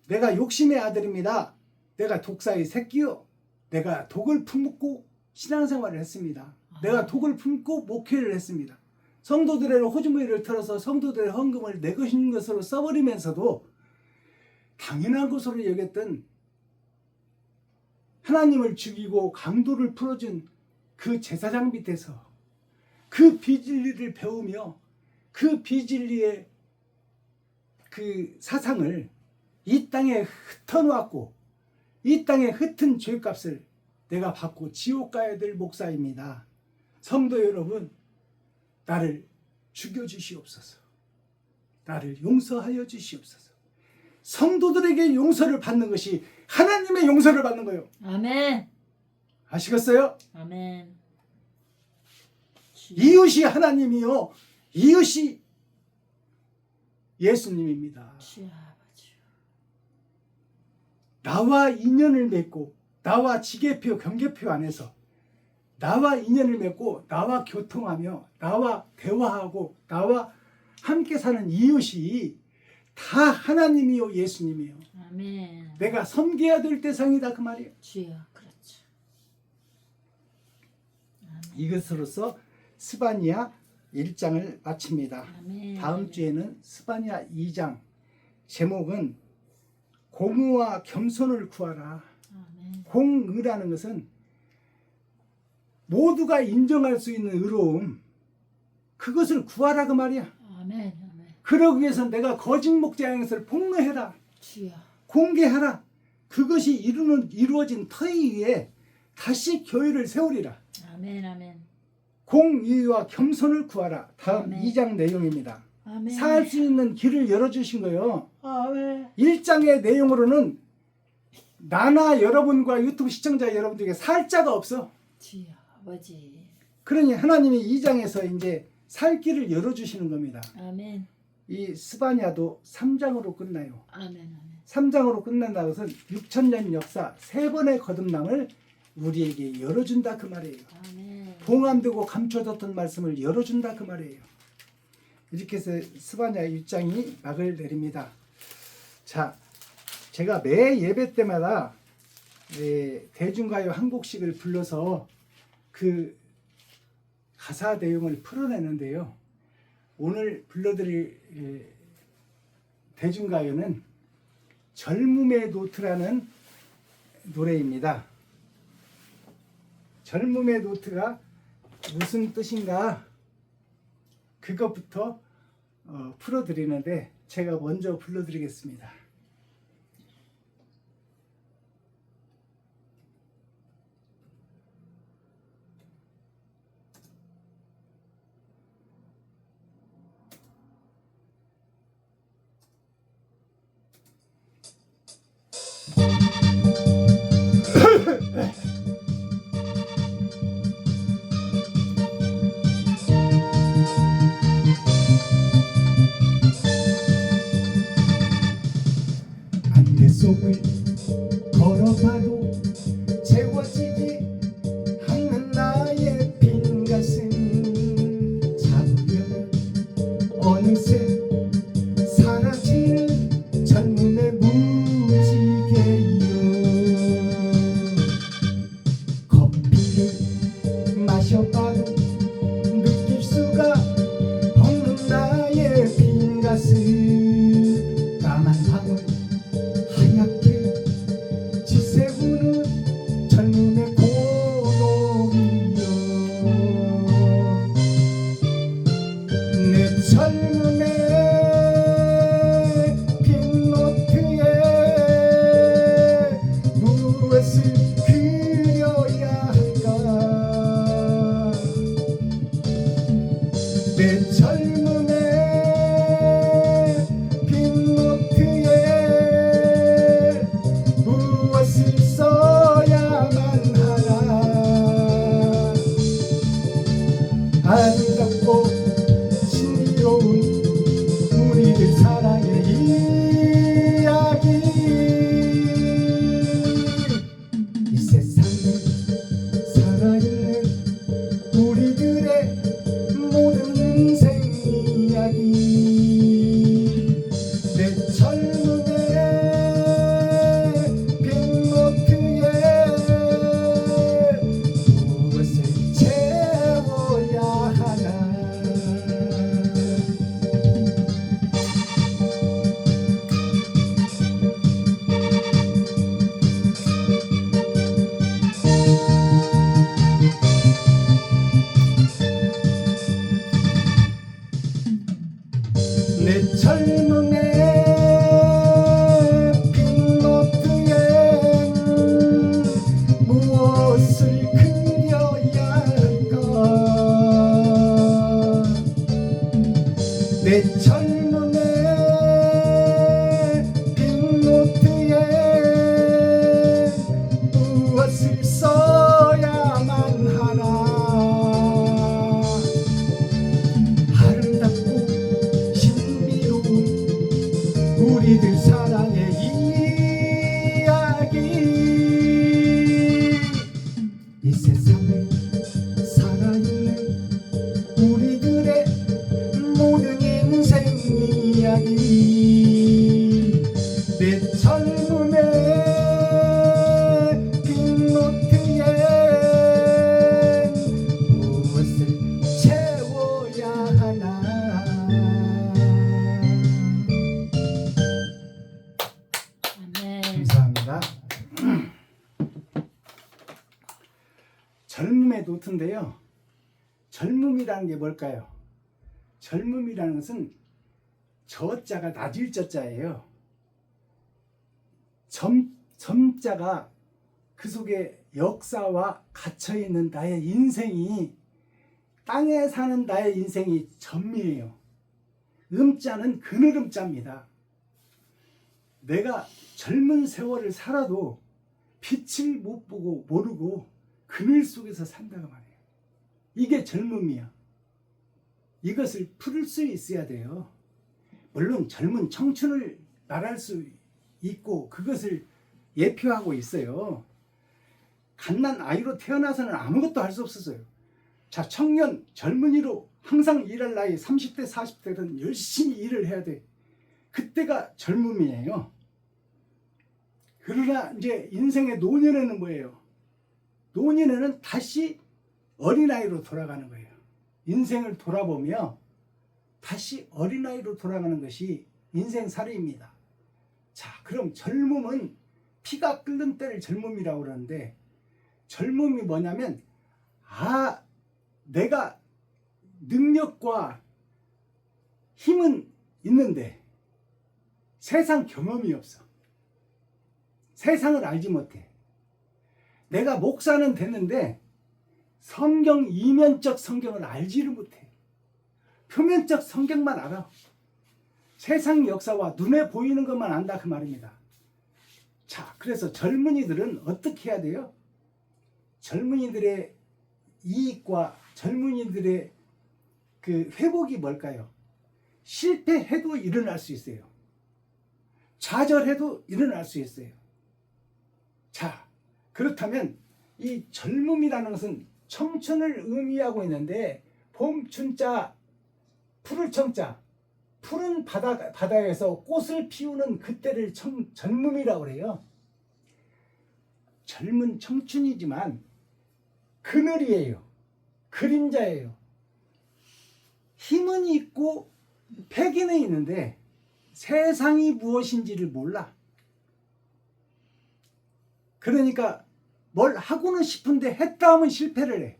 내가 욕심의 아들입니다, 내가 독사의 새끼요, 내가 독을 품고 신앙생활을 했습니다, 내가 독을 품고 목회를 했습니다, 성도들의 호주머니를 털어서 성도들의 헌금을 내 것으로 써버리면서도 당연한 것으로 여겼던 하나님을 죽이고 강도를 풀어준 그 제사장 밑에서 그 비진리를 배우며 그 비진리의 그 사상을 이 땅에 흩어놓았고 이 땅에 흩은 죄값을 내가 받고 지옥 가야 될 목사입니다. 성도 여러분, 나를 죽여주시옵소서. 나를 용서하여 주시옵소서. 성도들에게 용서를 받는 것이 하나님의 용서를 받는 거예요. 아멘. 아시겠어요? 아멘. 이웃이 하나님이요, 이웃이 예수님입니다. 주여 아버지. 나와 인연을 맺고 나와 지계표 경계표 안에서 나와 인연을 맺고 나와 교통하며 나와 대화하고 나와 함께 사는 이웃이 다 하나님이요 예수님이요. 아멘. 내가 섬겨야 될 대상이다 그 말이에요. 주여, 그렇죠. 이것으로서 스바냐 1장을 마칩니다. 아멘. 다음 주에는 스바냐 2장, 제목은 공의와 겸손을 구하라. 아멘. 공의라는 것은 모두가 인정할 수 있는 의로움, 그것을 구하라 그 말이야. 아멘. 아멘. 그러기 위해서 내가 거짓 목자의 행세를 폭로해라, 주여. 공개하라. 그것이 이루어진 터위 위에 다시 교회를 세우리라. 아멘. 아멘. 공의와 겸손을 구하라. 다음 아멘. 2장 내용입니다. 아멘. 살 수 있는 길을 열어주신 거예요. 아멘. 1장의 내용으로는 나나 여러분과 유튜브 시청자 여러분들에게 살 자가 없어. 주여 아버지. 그러니 하나님이 2장에서 이제 살 길을 열어주시는 겁니다. 아멘. 이 스바냐도 3장으로 끝나요. 아멘. 아멘. 3장으로 끝난다는 것은 6,000년 역사 3번의 거듭남을 우리에게 열어준다 그 말이에요. 아멘. 봉함되고 감춰졌던 말씀을 열어준다 그 말이에요. 이렇게 해서 스바냐 6장이 막을 내립니다. 자, 제가 매 예배 때마다 대중가요 한 곡씩을 불러서 그 가사 내용을 풀어내는데요. 오늘 불러드릴 대중가요는 젊음의 노트라는 노래입니다. 젊음의 노트가 무슨 뜻인가, 그것부터 풀어드리는데 제가 먼저 불러드리겠습니다. 마셔봐도 느낄 수가 없는 나의 빈 가슴. 까만 방울 하얗게 지새우는 젊음의 고독이여. 내 젊음의 빈 노트에 무엇을 그려야 할까. 내 젊음의 빈 노트에 무엇을 써야만 하나. 아름답고 신비로운 우리들 사랑의 이야기. 이 세상에 살아있는 우리들의 모든 인생 이야기. 내 젊음의 빈 노트에 무엇을 채워야 하나. 내 젊음의 빈 노트엔 무엇을 그려야 할까. 내 젊음의 빈 노트에 무엇을 써야만 하나. 아름답고 신비로운 우리들 사랑의 이야기. 이 세상에 살아있는 우리들의 모든 인생 이야기. 내 젊음의 빈 노트에 무엇을 채워야 하나. 아멘. 감사합니다. 젊음의 노트인데요. 젊음이라는 게 뭘까요? 젊음이라는 것은 저자가 낮을 저자예요. 점자가 그 속에 역사와 갇혀있는 나의 인생이, 땅에 사는 나의 인생이 점이에요. 음자는 그늘음자입니다. 내가 젊은 세월을 살아도 빛을 못 보고 모르고 그늘 속에서 산다고 말해요. 이게 젊음이야. 이것을 풀을 수 있어야 돼요. 물론 젊은 청춘을 말할 수 있고 그것을 예표하고 있어요. 갓난 아이로 태어나서는 아무것도 할 수 없었어요. 자, 청년, 젊은이로 항상 일할 나이 30대, 40대는 열심히 일을 해야 돼. 그때가 젊음이에요. 그러나 이제 인생의 노년에는 뭐예요? 노년에는 다시 어린아이로 돌아가는 거예요. 인생을 돌아보며 다시 어린아이로 돌아가는 것이 인생살이입니다. 자, 그럼 젊음은 피가 끓는 때를 젊음이라고 그러는데, 젊음이 뭐냐면, 내가 능력과 힘은 있는데 세상 경험이 없어. 세상을 알지 못해. 내가 목사는 됐는데 성경 이면적 성경을 알지를 못해. 표면적 성경만 알아. 세상 역사와 눈에 보이는 것만 안다 그 말입니다. 자, 그래서 젊은이들은 어떻게 해야 돼요? 젊은이들의 이익과 젊은이들의 그 회복이 뭘까요? 실패해도 일어날 수 있어요. 좌절해도 일어날 수 있어요. 자, 그렇다면 이 젊음이라는 것은 청춘을 의미하고 있는데, 봄 춘자, 푸를 청자, 푸른 바다에서 꽃을 피우는 그때를 젊음이라고 그래요. 젊은 청춘이지만 그늘이에요. 그림자예요. 힘은 있고 패기는 있는데 세상이 무엇인지를 몰라. 그러니까 뭘 하고는 싶은데 했다 하면 실패를 해.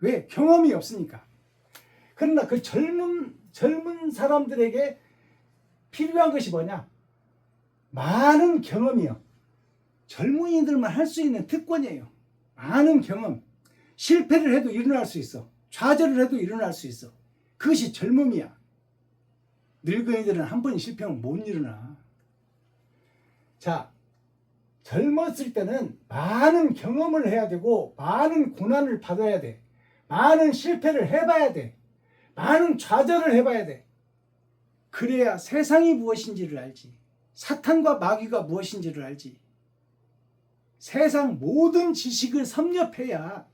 왜? 경험이 없으니까. 그러나 그 젊은 사람들에게 필요한 것이 뭐냐? 많은 경험이요. 젊은이들만 할 수 있는 특권이에요. 많은 경험. 실패를 해도 일어날 수 있어. 좌절을 해도 일어날 수 있어. 그것이 젊음이야. 늙은이들은 한 번 실패하면 못 일어나. 자, 젊었을 때는 많은 경험을 해야 되고 많은 고난을 받아야 돼. 많은 실패를 해봐야 돼. 많은 좌절을 해봐야 돼. 그래야 세상이 무엇인지를 알지. 사탄과 마귀가 무엇인지를 알지. 세상 모든 지식을 섭렵해야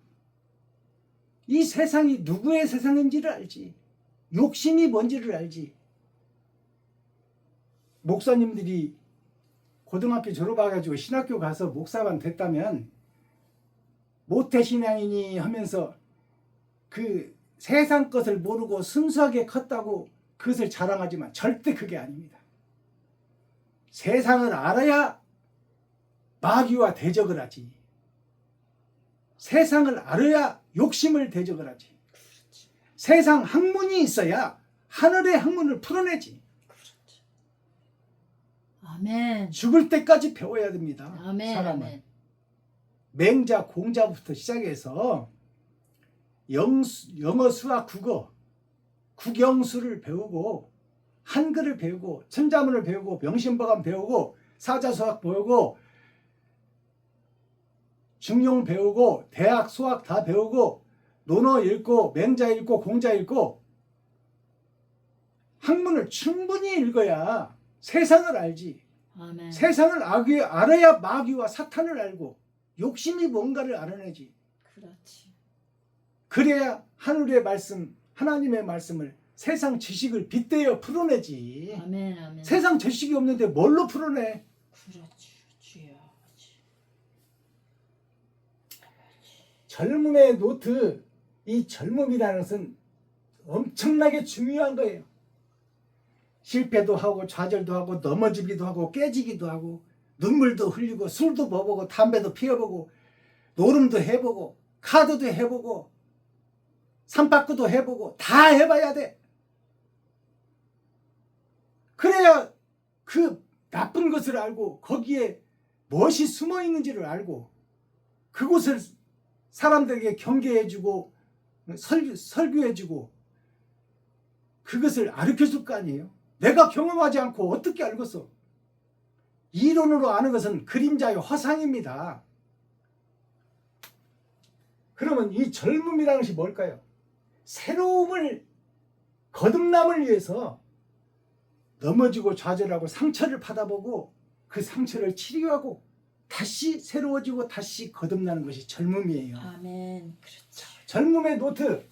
이 세상이 누구의 세상인지를 알지. 욕심이 뭔지를 알지. 목사님들이 고등학교 졸업해가지고 신학교 가서 목사만 됐다면 모태신앙이니 하면서 그 세상 것을 모르고 순수하게 컸다고 그것을 자랑하지만 절대 그게 아닙니다. 세상을 알아야 마귀와 대적을 하지. 세상을 알아야 욕심을 대적을 하지. 세상 학문이 있어야 하늘의 학문을 풀어내지. 아멘. 죽을 때까지 배워야 됩니다. 아멘. 사람은. 아멘. 맹자, 공자부터 시작해서 영어, 수학, 국어, 국영수를 배우고 한글을 배우고 천자문을 배우고 명심보감 배우고 사자수학 배우고 중용 배우고 대학 수학 다 배우고 논어 읽고 맹자 읽고 공자 읽고 학문을 충분히 읽어야 세상을 알지. 아멘. 세상을 알아야 마귀와 사탄을 알고 욕심이 뭔가를 알아내지. 그렇지. 그래야 하늘의 말씀, 하나님의 말씀을 세상 지식을 빗대어 풀어내지. 아멘. 아멘. 세상 지식이 없는데 뭘로 풀어내? 그렇지. 주여. 젊음의 노트, 이 젊음이라는 것은 엄청나게 중요한 거예요. 실패도 하고 좌절도 하고 넘어지기도 하고 깨지기도 하고 눈물도 흘리고 술도 먹어보고 담배도 피워보고 노름도 해보고 카드도 해보고 산바꾸도 해보고 다 해봐야 돼. 그래야 그 나쁜 것을 알고 거기에 무엇이 숨어 있는지를 알고 그곳을 사람들에게 경계해주고 설교해주고 그것을 가르쳐줄 거 아니에요. 내가 경험하지 않고 어떻게 알겠어? 이론으로 아는 것은 그림자의 허상입니다. 그러면 이 젊음이라는 것이 뭘까요? 새로움을 거듭남을 위해서 넘어지고 좌절하고 상처를 받아보고 그 상처를 치료하고 다시 새로워지고 다시 거듭나는 것이 젊음이에요. 아멘. 그렇죠. 젊음의 노트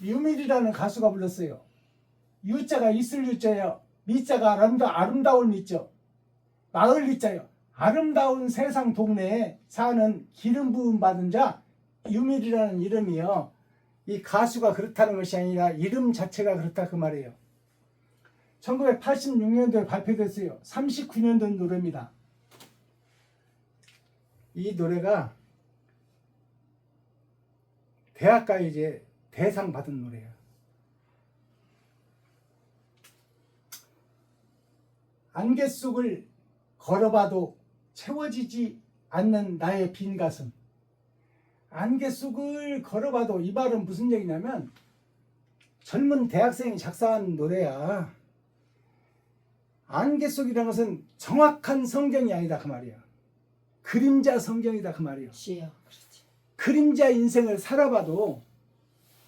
유밀이라는 가수가 불렀어요. 유자가 있을 유자예요. 미자가 아름다울 미죠. 마을 리자요. 아름다운 세상 동네에 사는 기름 부음 받은 자 유밀이라는 이름이요. 이 가수가 그렇다는 것이 아니라 이름 자체가 그렇다 그 말이에요. 1986년도에 발표됐어요. 39년 된 노래입니다. 이 노래가 대학가요제 대상 받은 노래예요. 안개 속을 걸어봐도 채워지지 않는 나의 빈 가슴. 안개 속을 걸어봐도 이 말은 무슨 얘기냐면 젊은 대학생이 작사한 노래야. 안개 속이라는 것은 정확한 성경이 아니다 그 말이야. 그림자 성경이다 그 말이야. 주여. 그렇지. 그림자 인생을 살아봐도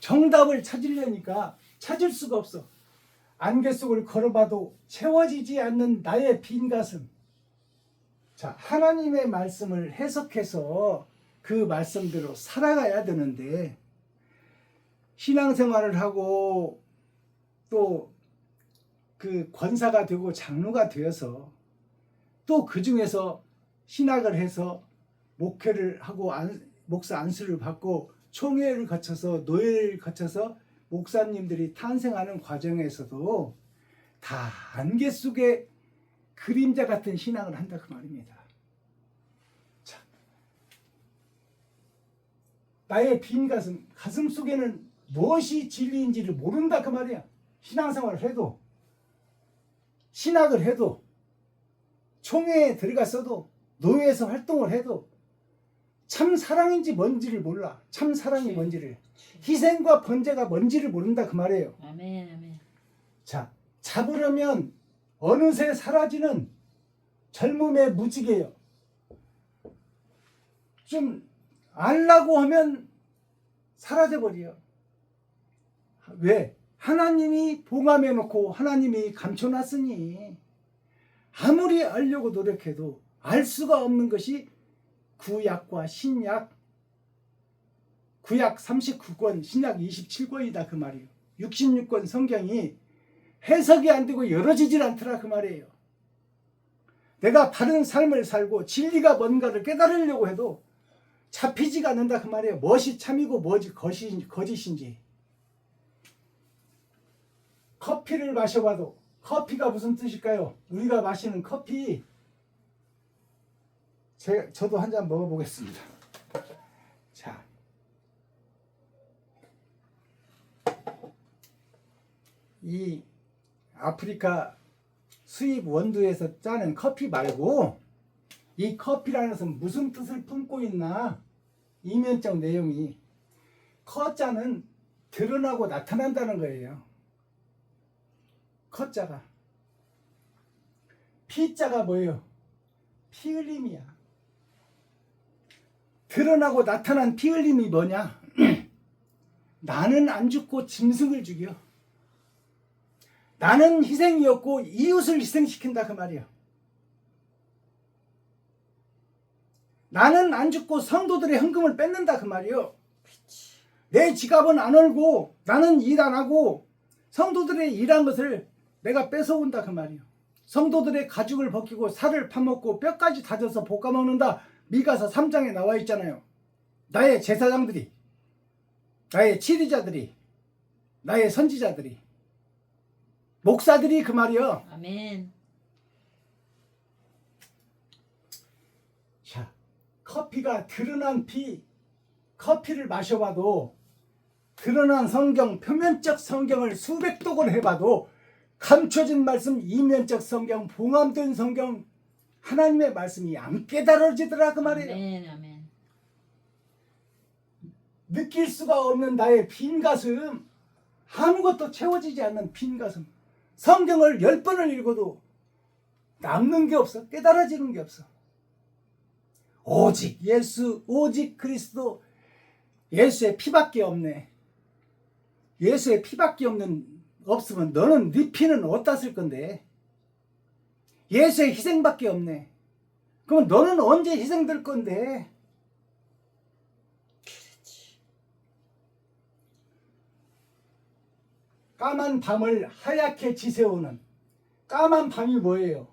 정답을 찾으려니까 찾을 수가 없어. 안개 속을 걸어봐도 채워지지 않는 나의 빈 가슴. 자, 하나님의 말씀을 해석해서 그 말씀대로 살아가야 되는데 신앙생활을 하고 또 그 권사가 되고 장로가 되어서 또 그 중에서 신학을 해서 목회를 하고 목사 안수를 받고 총회를 거쳐서 노예를 거쳐서 목사님들이 탄생하는 과정에서도 다 안개 속에 그림자 같은 신앙을 한다 그 말입니다. 자, 나의 빈 가슴 속에는 무엇이 진리인지를 모른다 그 말이야. 신앙생활을 해도, 신학을 해도, 총회에 들어갔어도, 노예에서 활동을 해도 참 사랑인지 뭔지를 몰라. 참 사랑이 뭔지를, 희생과 번제가 뭔지를 모른다 그 말이에요. 아멘, 아멘. 자, 잡으려면 어느새 사라지는 젊음의 무지개요. 좀 알라고 하면 사라져버려. 왜? 하나님이 봉함해 놓고 하나님이 감춰놨으니 아무리 알려고 노력해도 알 수가 없는 것이 구약과 신약, 구약 39권, 신약 27권이다 그 말이에요. 66권 성경이 해석이 안 되고 열어지질 않더라 그 말이에요. 내가 바른 삶을 살고 진리가 뭔가를 깨달으려고 해도 잡히지가 않는다 그 말이에요. 무엇이 참이고 무엇이 거짓인지. 커피를 마셔봐도, 커피가 무슨 뜻일까요? 우리가 마시는 커피, 저도 한 잔 먹어보겠습니다. 자, 이 아프리카 수입 원두에서 짜는 커피 말고 이 커피라는 것은 무슨 뜻을 품고 있나? 이면적 내용이 커자는 드러나고 나타난다는 거예요. 커자가. 피자가 뭐예요? 피 흘림이야. 드러나고 나타난 피 흘림이 뭐냐? 나는 안 죽고 짐승을 죽여. 나는 희생이었고 이웃을 희생시킨다 그 말이야. 나는 안 죽고 성도들의 헌금을 뺏는다 그 말이요. 내 지갑은 안 얼고 나는 일 안 하고 성도들의 일한 것을 내가 뺏어온다 그 말이요. 성도들의 가죽을 벗기고 살을 파먹고 뼈까지 다져서 볶아 먹는다. 미가서 3장에 나와 있잖아요. 나의 제사장들이, 나의 치리자들이, 나의 선지자들이, 목사들이 그 말이요. 아멘. 자, 커피가 드러난 커피를 마셔봐도 드러난 성경, 표면적 성경을 수백 독을 해봐도 감춰진 말씀, 이면적 성경, 봉함된 성경, 하나님의 말씀이 안 깨달아지더라 그 말이에요. 아멘, 아멘. 느낄 수가 없는 나의 빈 가슴, 아무것도 채워지지 않는 빈 가슴. 성경을 10번을 읽어도 남는 게 없어. 깨달아지는 게 없어. 오직 예수, 오직 그리스도, 예수의 피밖에 없네. 예수의 피밖에 없으면 너는 네 피는 어디다 쓸 건데? 예수의 희생밖에 없네. 그럼 너는 언제 희생될 건데? 그렇지. 까만 밤을 하얗게 지새우는 까만 밤이 뭐예요?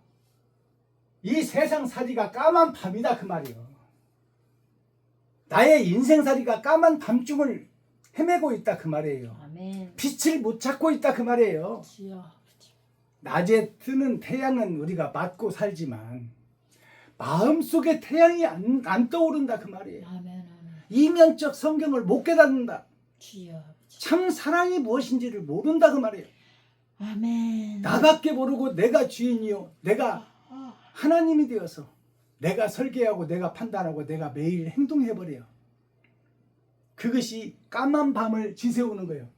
이 세상살이가 까만 밤이다 그 말이에요. 나의 인생살이가 까만 밤중을 헤매고 있다 그 말이에요. 아멘. 빛을 못 찾고 있다 그 말이에요. 주여. 낮에 뜨는 태양은 우리가 맞고 살지만 마음속에 태양이 안 떠오른다 그 말이에요. 아멘, 아멘. 이면적 성경을 못 깨닫는다. 주여. 참 사랑이 무엇인지를 모른다 그 말이에요. 아멘. 나밖에 모르고 내가 주인이요, 내가 하나님이 되어서 내가 설계하고 내가 판단하고 내가 매일 행동해버려요. 그것이 까만 밤을 지새우는 거예요.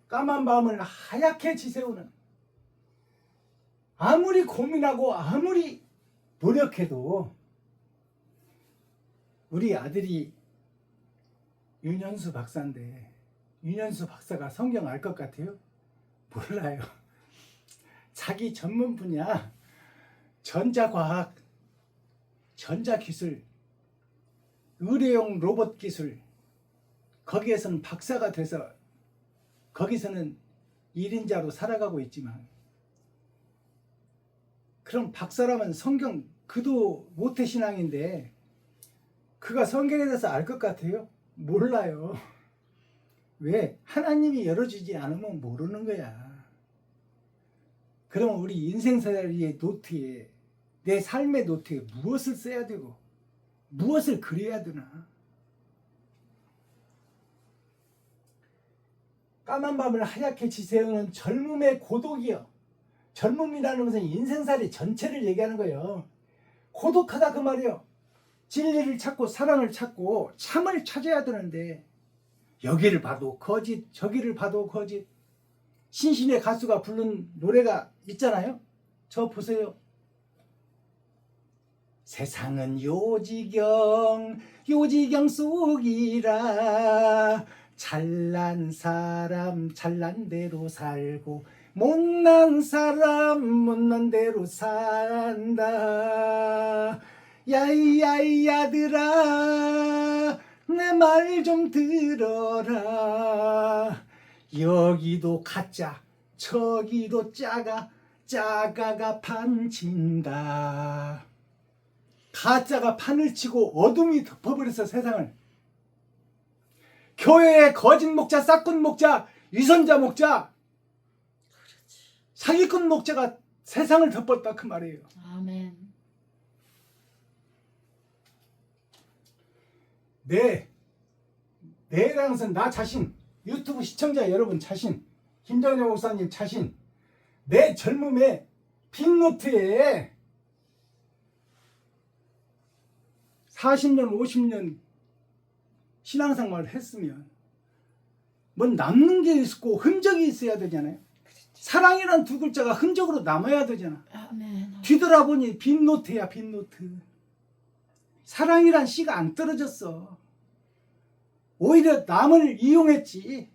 까만 밤을 하얗게 지새우는, 아무리 고민하고 아무리 노력해도 우리 아들이 윤현수 박사인데 윤현수 박사가 성경 알 것 같아요? 몰라요. 자기 전문 분야 전자과학, 전자기술, 의료용 로봇 기술, 거기에서는 박사가 돼서 거기서는 1인자로 살아가고 있지만, 그럼 박사라면 성경 그도 모태신앙인데 그가 성경에 대해서 알 것 같아요? 몰라요. 왜? 하나님이 열어주지 않으면 모르는 거야. 그러면 우리 인생살이의 노트에, 내 삶의 노트에 무엇을 써야 되고 무엇을 그려야 되나? 까만 밤을 하얗게 지새우는 젊음의 고독이요. 젊음이라는 것은 인생살이 전체를 얘기하는 거예요. 고독하다 그 말이요. 진리를 찾고 사랑을 찾고 참을 찾아야 되는데 여기를 봐도 거짓, 저기를 봐도 거짓. 신신의 가수가 부른 노래가 있잖아요. 저 보세요. 세상은 요지경 속이라. 잘난 사람 잘난 대로 살고 못난 사람 못난 대로 산다. 야이 아들아 내 말 좀 들어라. 여기도 가짜 저기도 짜가가 판친다. 가짜가 판을 치고 어둠이 덮어버려서 세상을. 교회에 거짓 목자, 싹군 목자, 위선자 목자, 사기꾼 목자가 세상을 덮었다 그 말이에요. 아멘. 내라는 것은 나 자신, 유튜브 시청자 여러분 자신, 김정현 목사님 자신, 내 젊음의 빈노트에 40년 50년 신앙생활을 했으면 뭐 남는 게 있고 흔적이 있어야 되잖아요. 사랑이란 두 글자가 흔적으로 남아야 되잖아. 아멘. 뒤돌아보니 빈노트야 빈노트. 사랑이란 씨가 안 떨어졌어. 오히려 남을 이용했지.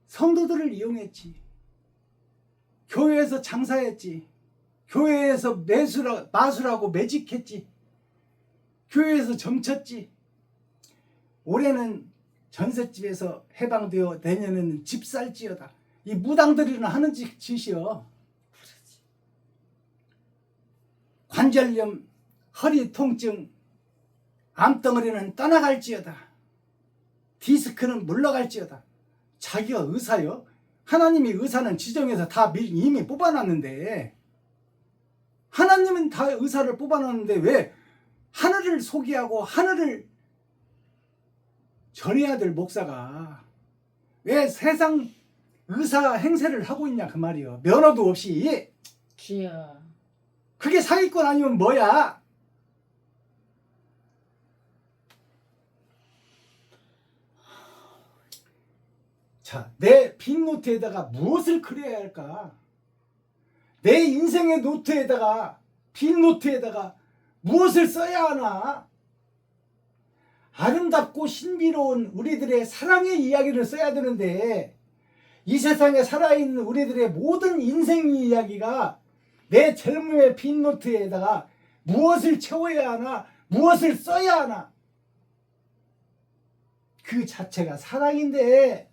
성도들을 이용했지. 교회에서 장사했지. 교회에서 마술하고 매직했지. 교회에서 점쳤지. 올해는 전셋집에서 해방되어 내년에는 집 살지어다. 이 무당들이는 하는 짓이요. 관절염, 허리 통증, 암덩어리는 떠나갈지어다. 디스크는 물러갈지어다. 자기가 의사요? 하나님이 의사는 지정해서 다 이미 뽑아놨는데, 하나님은 다 의사를 뽑아놨는데 왜 하늘을 소개하고 하늘을 전해야 될 목사가 왜 세상 의사 행세를 하고 있냐 그 말이요. 면허도 없이. 주여. 그게 사기꾼 아니면 뭐야? 자, 내 빈노트에다가 무엇을 그려야 할까? 내 인생의 노트에다가, 빈노트에다가 무엇을 써야 하나? 아름답고 신비로운 우리들의 사랑의 이야기를 써야 되는데, 이 세상에 살아있는 우리들의 모든 인생 이야기가 내 젊음의 빈노트에다가 무엇을 채워야 하나, 무엇을 써야 하나? 그 자체가 사랑인데,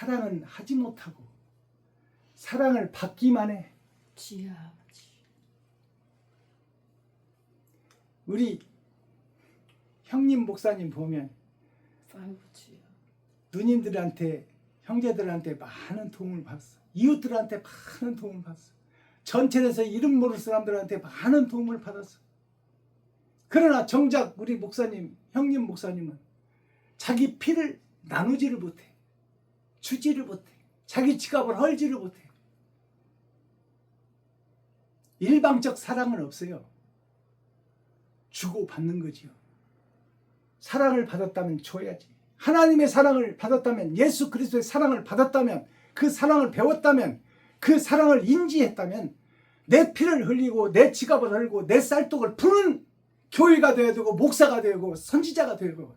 사랑은 하지 못하고 사랑을 받기만 해. 주여. 우리 형님 목사님 보면 아이고 주여. 누님들한테 형제들한테 많은 도움을 받았어. 이웃들한테 많은 도움을 받았어. 전철에서 이름 모를 사람들한테 많은 도움을 받았어. 그러나 정작 우리 목사님, 형님 목사님은 자기 피를 나누지를 못해. 주지를 못해. 자기 지갑을 헐지를 못해. 일방적 사랑은 없어요. 주고 받는 거지요. 사랑을 받았다면 줘야지. 하나님의 사랑을 받았다면, 예수 그리스도의 사랑을 받았다면, 그 사랑을 배웠다면, 그 사랑을 인지했다면 내 피를 흘리고 내 지갑을 흘리고 내 쌀떡을 푸는 교회가 되어야 되고 목사가 되고 선지자가 되고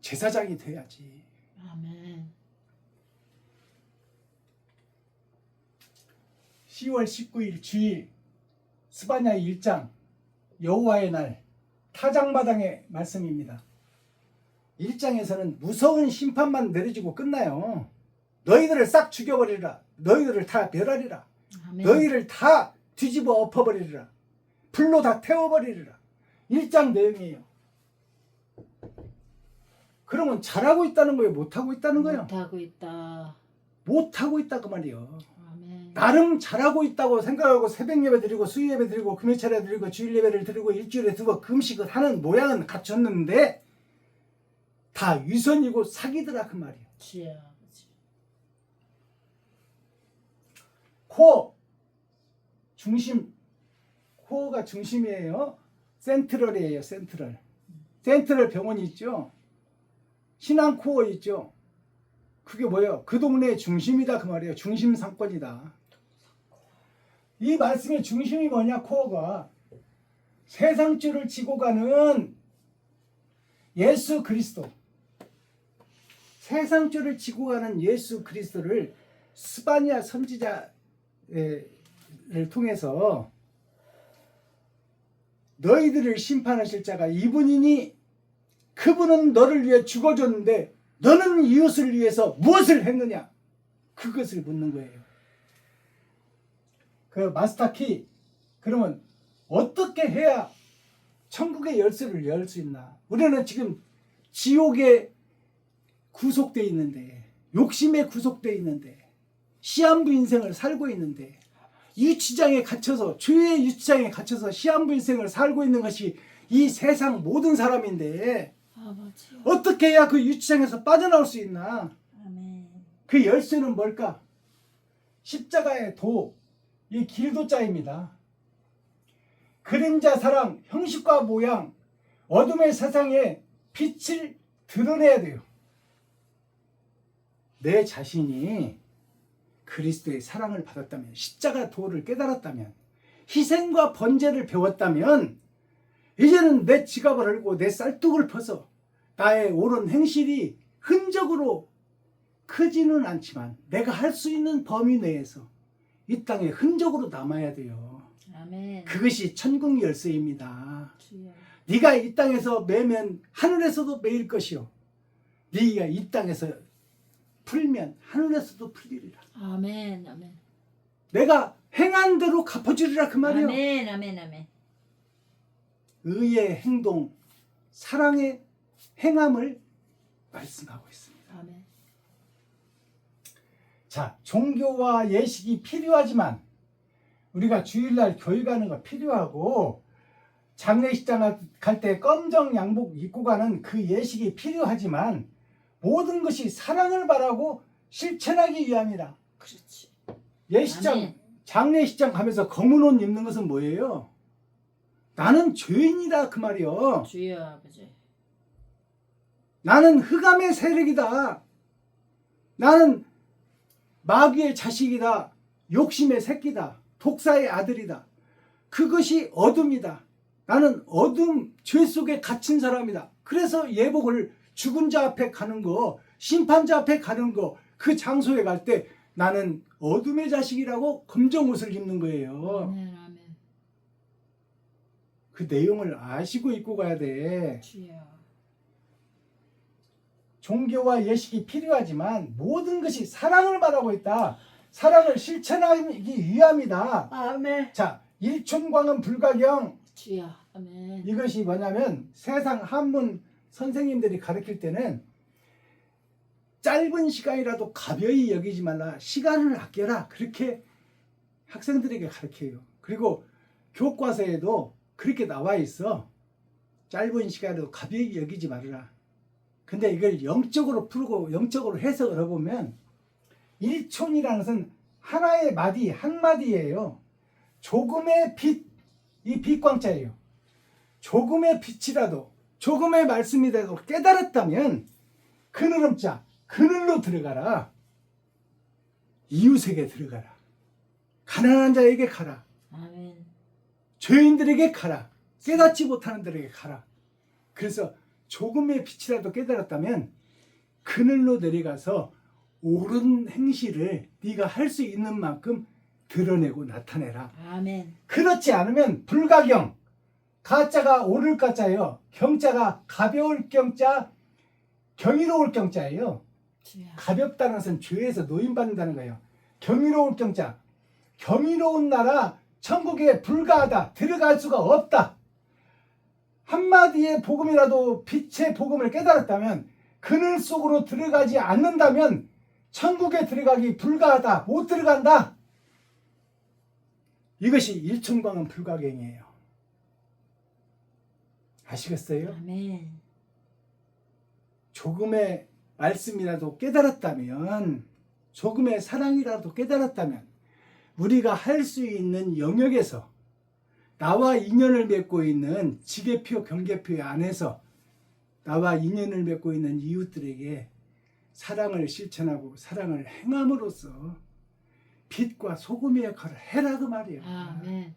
제사장이 돼야지. 아멘. 10월 19일 주일 스바냐 1장 여호와의 날 타작마당의 말씀입니다. 1장에서는 무서운 심판만 내려지고 끝나요. 너희들을 싹 죽여버리라. 너희들을 다 멸하리라. 아멘. 너희를 다 뒤집어 엎어버리리라. 불로 다 태워버리리라. 1장 내용이에요. 그러면 잘하고 있다는 거예요? 못하고 있다는 거예요? 못하고 있다. 못하고 있다 그 말이에요. 아멘. 나름 잘하고 있다고 생각하고 새벽 예배 드리고 수요 예배 드리고 금요 차례 드리고 주일 예배를 드리고 일주일에 2번 금식을 하는 모양은 갖췄는데 다 위선이고 사기더라 그 말이에요. 주여 아버지. 코어 중심, 코어가 중심이에요. 센트럴이에요. 센트럴 병원이 있죠. 신앙 코어 있죠. 그게 뭐예요? 그 동네의 중심이다 그 말이에요. 중심 상권이다. 이 말씀의 중심이 뭐냐? 코어가 세상줄을 지고 가는 예수 그리스도. 세상줄을 지고 가는 예수 그리스도를 스바냐 선지자를 통해서 너희들을 심판하실 자가 이분이니 그분은 너를 위해 죽어줬는데 너는 이웃을 위해서 무엇을 했느냐? 그것을 묻는 거예요. 그 마스터키, 그러면 어떻게 해야 천국의 열쇠를 열 수 있나? 우리는 지금 지옥에 구속되어 있는데, 욕심에 구속되어 있는데, 시한부 인생을 살고 있는데, 유치장에 갇혀서, 죄의 유치장에 갇혀서 시한부 인생을 살고 있는 것이 이 세상 모든 사람인데, 아버지. 어떻게 해야 그 유치장에서 빠져나올 수 있나? 아멘. 그 열쇠는 뭘까? 십자가의 도, 이 길도자입니다. 그림자 사랑, 형식과 모양, 어둠의 세상에 빛을 드러내야 돼요. 내 자신이 그리스도의 사랑을 받았다면, 십자가 도를 깨달았다면, 희생과 번제를 배웠다면, 이제는 내 지갑을 열고 내 쌀뚝을 퍼서 나의 옳은 행실이 흔적으로 크지는 않지만 내가 할 수 있는 범위 내에서 이 땅에 흔적으로 남아야 돼요. 아멘. 그것이 천국 열쇠입니다. 주여. 네가 이 땅에서 매면 하늘에서도 매일 것이요, 네가 이 땅에서 풀면 하늘에서도 풀리리라. 아멘. 아멘. 내가 행한 대로 갚아주리라 그 말이요. 아멘. 아멘. 아멘. 의의 행동, 사랑의 행함을 말씀하고 있습니다. 아멘. 자, 종교와 예식이 필요하지만 우리가 주일날 교회 가는 거 필요하고 장례식장 갈 때 검정 양복 입고 가는 그 예식이 필요하지만 모든 것이 사랑을 바라고 실천하기 위함이라. 그렇지. 예식장, 아멘. 장례식장 가면서 검은 옷 입는 것은 뭐예요? 나는 죄인이다 그 말이요. 주여 아버지. 나는 흑암의 세력이다. 나는 마귀의 자식이다. 욕심의 새끼다. 독사의 아들이다. 그것이 어둠이다. 나는 어둠, 죄 속에 갇힌 사람이다. 그래서 예복을 죽은 자 앞에 가는 거, 심판자 앞에 가는 거, 그 장소에 갈 때 나는 어둠의 자식이라고 검정 옷을 입는 거예요. 아멘. 아멘. 그 내용을 아시고 입고 가야 돼. 주여. 종교와 예식이 필요하지만 모든 것이 사랑을 말하고 있다. 사랑을 실천하기 위함이다. 아멘. 자, 일촌광은 불가경. 주여. 아멘. 이것이 뭐냐면 세상 한문 선생님들이 가르칠 때는 짧은 시간이라도 가벼이 여기지 말라. 시간을 아껴라. 그렇게 학생들에게 가르쳐요. 그리고 교과서에도 그렇게 나와 있어. 짧은 시간으로 가벼이 여기지 말아라. 근데 이걸 영적으로 풀고 영적으로 해석을 해보면 일촌이라는 것은 하나의 마디, 한 마디예요. 조금의 빛, 이 빛광자예요. 조금의 빛이라도, 조금의 말씀이라도 깨달았다면 그늘음자, 그늘로 들어가라. 이웃에게 들어가라. 가난한 자에게 가라. 아멘. 죄인들에게 가라. 깨닫지 못하는 들에게 가라. 그래서 조금의 빛이라도 깨달았다면 그늘로 내려가서 옳은 행실을 네가 할 수 있는 만큼 드러내고 나타내라. 아멘. 그렇지 않으면 불가경, 가짜가 오를 가짜예요. 경자가 가벼울 경자, 경이로울 경자예요. 주여. 가볍다는 것은 죄에서 노임받는다는 거예요. 경이로울 경자, 경이로운 나라 천국에 불가하다. 들어갈 수가 없다. 한마디의 복음이라도 빛의 복음을 깨달았다면 그늘 속으로 들어가지 않는다면 천국에 들어가기 불가하다. 못 들어간다. 이것이 일천광은 불가경이에요. 아시겠어요? 아멘. 조금의 말씀이라도 깨달았다면, 조금의 사랑이라도 깨달았다면 우리가 할 수 있는 영역에서 나와 인연을 맺고 있는 지계표, 경계표 안에서 나와 인연을 맺고 있는 이웃들에게 사랑을 실천하고 사랑을 행함으로써 빛과 소금의 역할을 해라 그 말이에요. 아멘.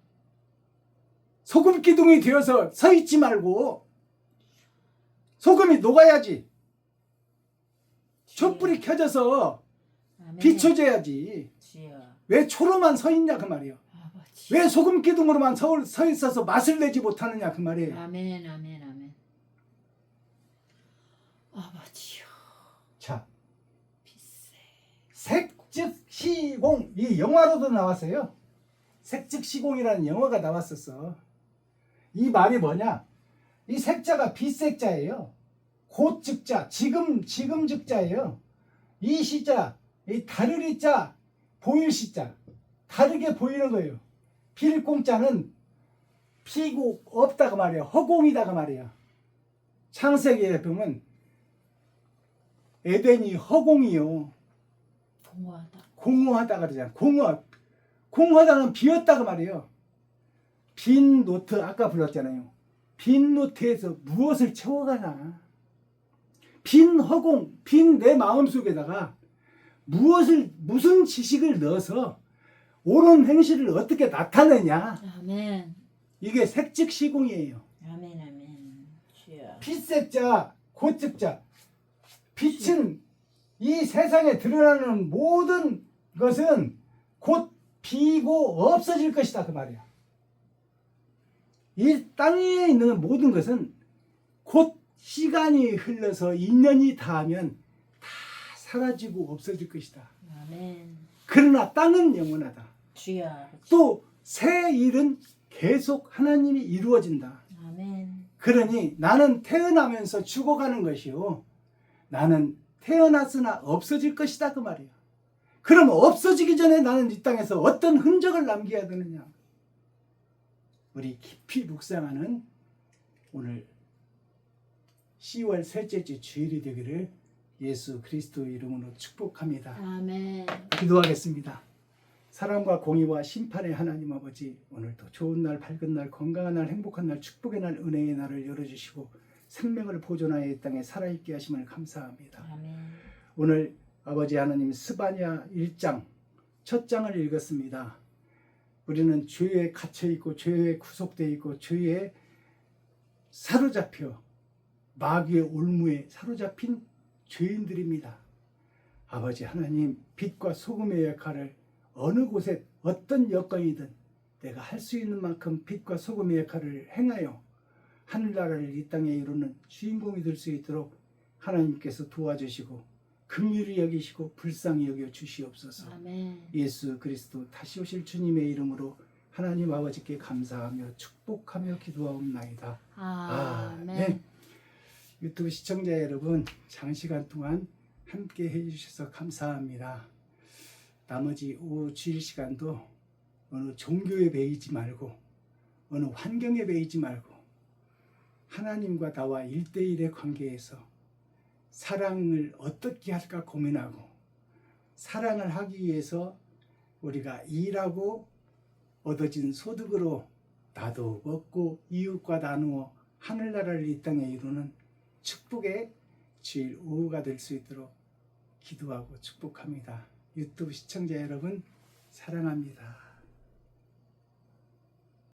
소금 기둥이 되어서 서 있지 말고 소금이 녹아야지. 촛불이 켜져서 아멘. 비춰져야지. 주여. 왜 초로만 서 있냐 그 말이에요. 아버지. 왜 소금 기둥으로만 서 있어서 맛을 내지 못하느냐 그 말이에요. 아멘. 아멘. 아멘. 아버지요. 자, 빛새. 색즉시공, 이 영화로도 나왔어요. 색즉시공이라는 영화가 나왔었어. 이 말이 뭐냐? 이 색자가 빛색자예요. 곧 즉자, 지금 즉자예요. 이 시자, 이 다르리 자, 보일 시자, 다르게 보이는 거예요. 필공자는 피고 없다가 말이야. 허공이다가 말이야. 창세기에 보면 에덴이 허공이요. 공허하다. 공허하다 그러잖아. 공허하다는 비었다가 말이에요. 빈 노트 아까 불렀잖아요. 빈 노트에서 무엇을 채워가나. 빈 허공, 빈 내 마음속에다가 무슨 지식을 넣어서 옳은 행실을 어떻게 나타내냐. 아멘. 이게 색즉시공이에요. 아멘. 아멘. 주여. 빛색자, 곧즉자. 빛은 이 세상에 드러나는 모든 것은 곧 비고 없어질 것이다 그 말이야. 이 땅 위에 있는 모든 것은 곧 시간이 흘러서 인연이 닿으면 다 사라지고 없어질 것이다. 아멘. 그러나 땅은 영원하다. 주여. 아버지. 또 새 일은 계속 하나님이 이루어진다. 아멘. 그러니 나는 태어나면서 죽어가는 것이요. 나는 태어났으나 없어질 것이다 그 말이야. 그럼 없어지기 전에 나는 이 땅에서 어떤 흔적을 남겨야 되느냐. 우리 깊이 묵상하는 오늘 10월 셋째 주 주일이 되기를 예수 그리스도 이름으로 축복합니다. 아멘. 기도하겠습니다. 사랑과 공의와 심판의 하나님 아버지, 오늘도 좋은 날, 밝은 날, 건강한 날, 행복한 날, 축복의 날, 은혜의 날을 열어주시고 생명을 보존하여 이 땅에 살아있게 하심을 감사합니다. 아멘. 오늘 아버지 하나님 스바냐 1장 첫 장을 읽었습니다. 우리는 죄에 갇혀있고 죄에 구속되어 있고 죄에 사로잡혀 마귀의 올무에 사로잡힌 죄인들입니다. 아버지 하나님, 빛과 소금의 역할을 어느 곳에 어떤 여건이든 내가 할 수 있는 만큼 빛과 소금의 역할을 행하여 하늘나라를 이 땅에 이루는 주인공이 될 수 있도록 하나님께서 도와주시고 긍휼히 여기시고 불쌍히 여겨 주시옵소서. 아멘. 예수 그리스도 다시 오실 주님의 이름으로 하나님 아버지께 감사하며 축복하며 기도하옵나이다. 아멘. 유튜브 시청자 여러분, 장시간 동안 함께 해주셔서 감사합니다. 나머지 오후 주일 시간도 어느 종교에 매이지 말고 어느 환경에 매이지 말고 하나님과 나와 1대1의 관계에서 사랑을 어떻게 할까 고민하고 사랑을 하기 위해서 우리가 일하고 얻어진 소득으로 나도 먹고 이웃과 나누어 하늘나라를 이 땅에 이루는 축복의 주일 오후가 될 수 있도록 기도하고 축복합니다. 유튜브 시청자 여러분 사랑합니다.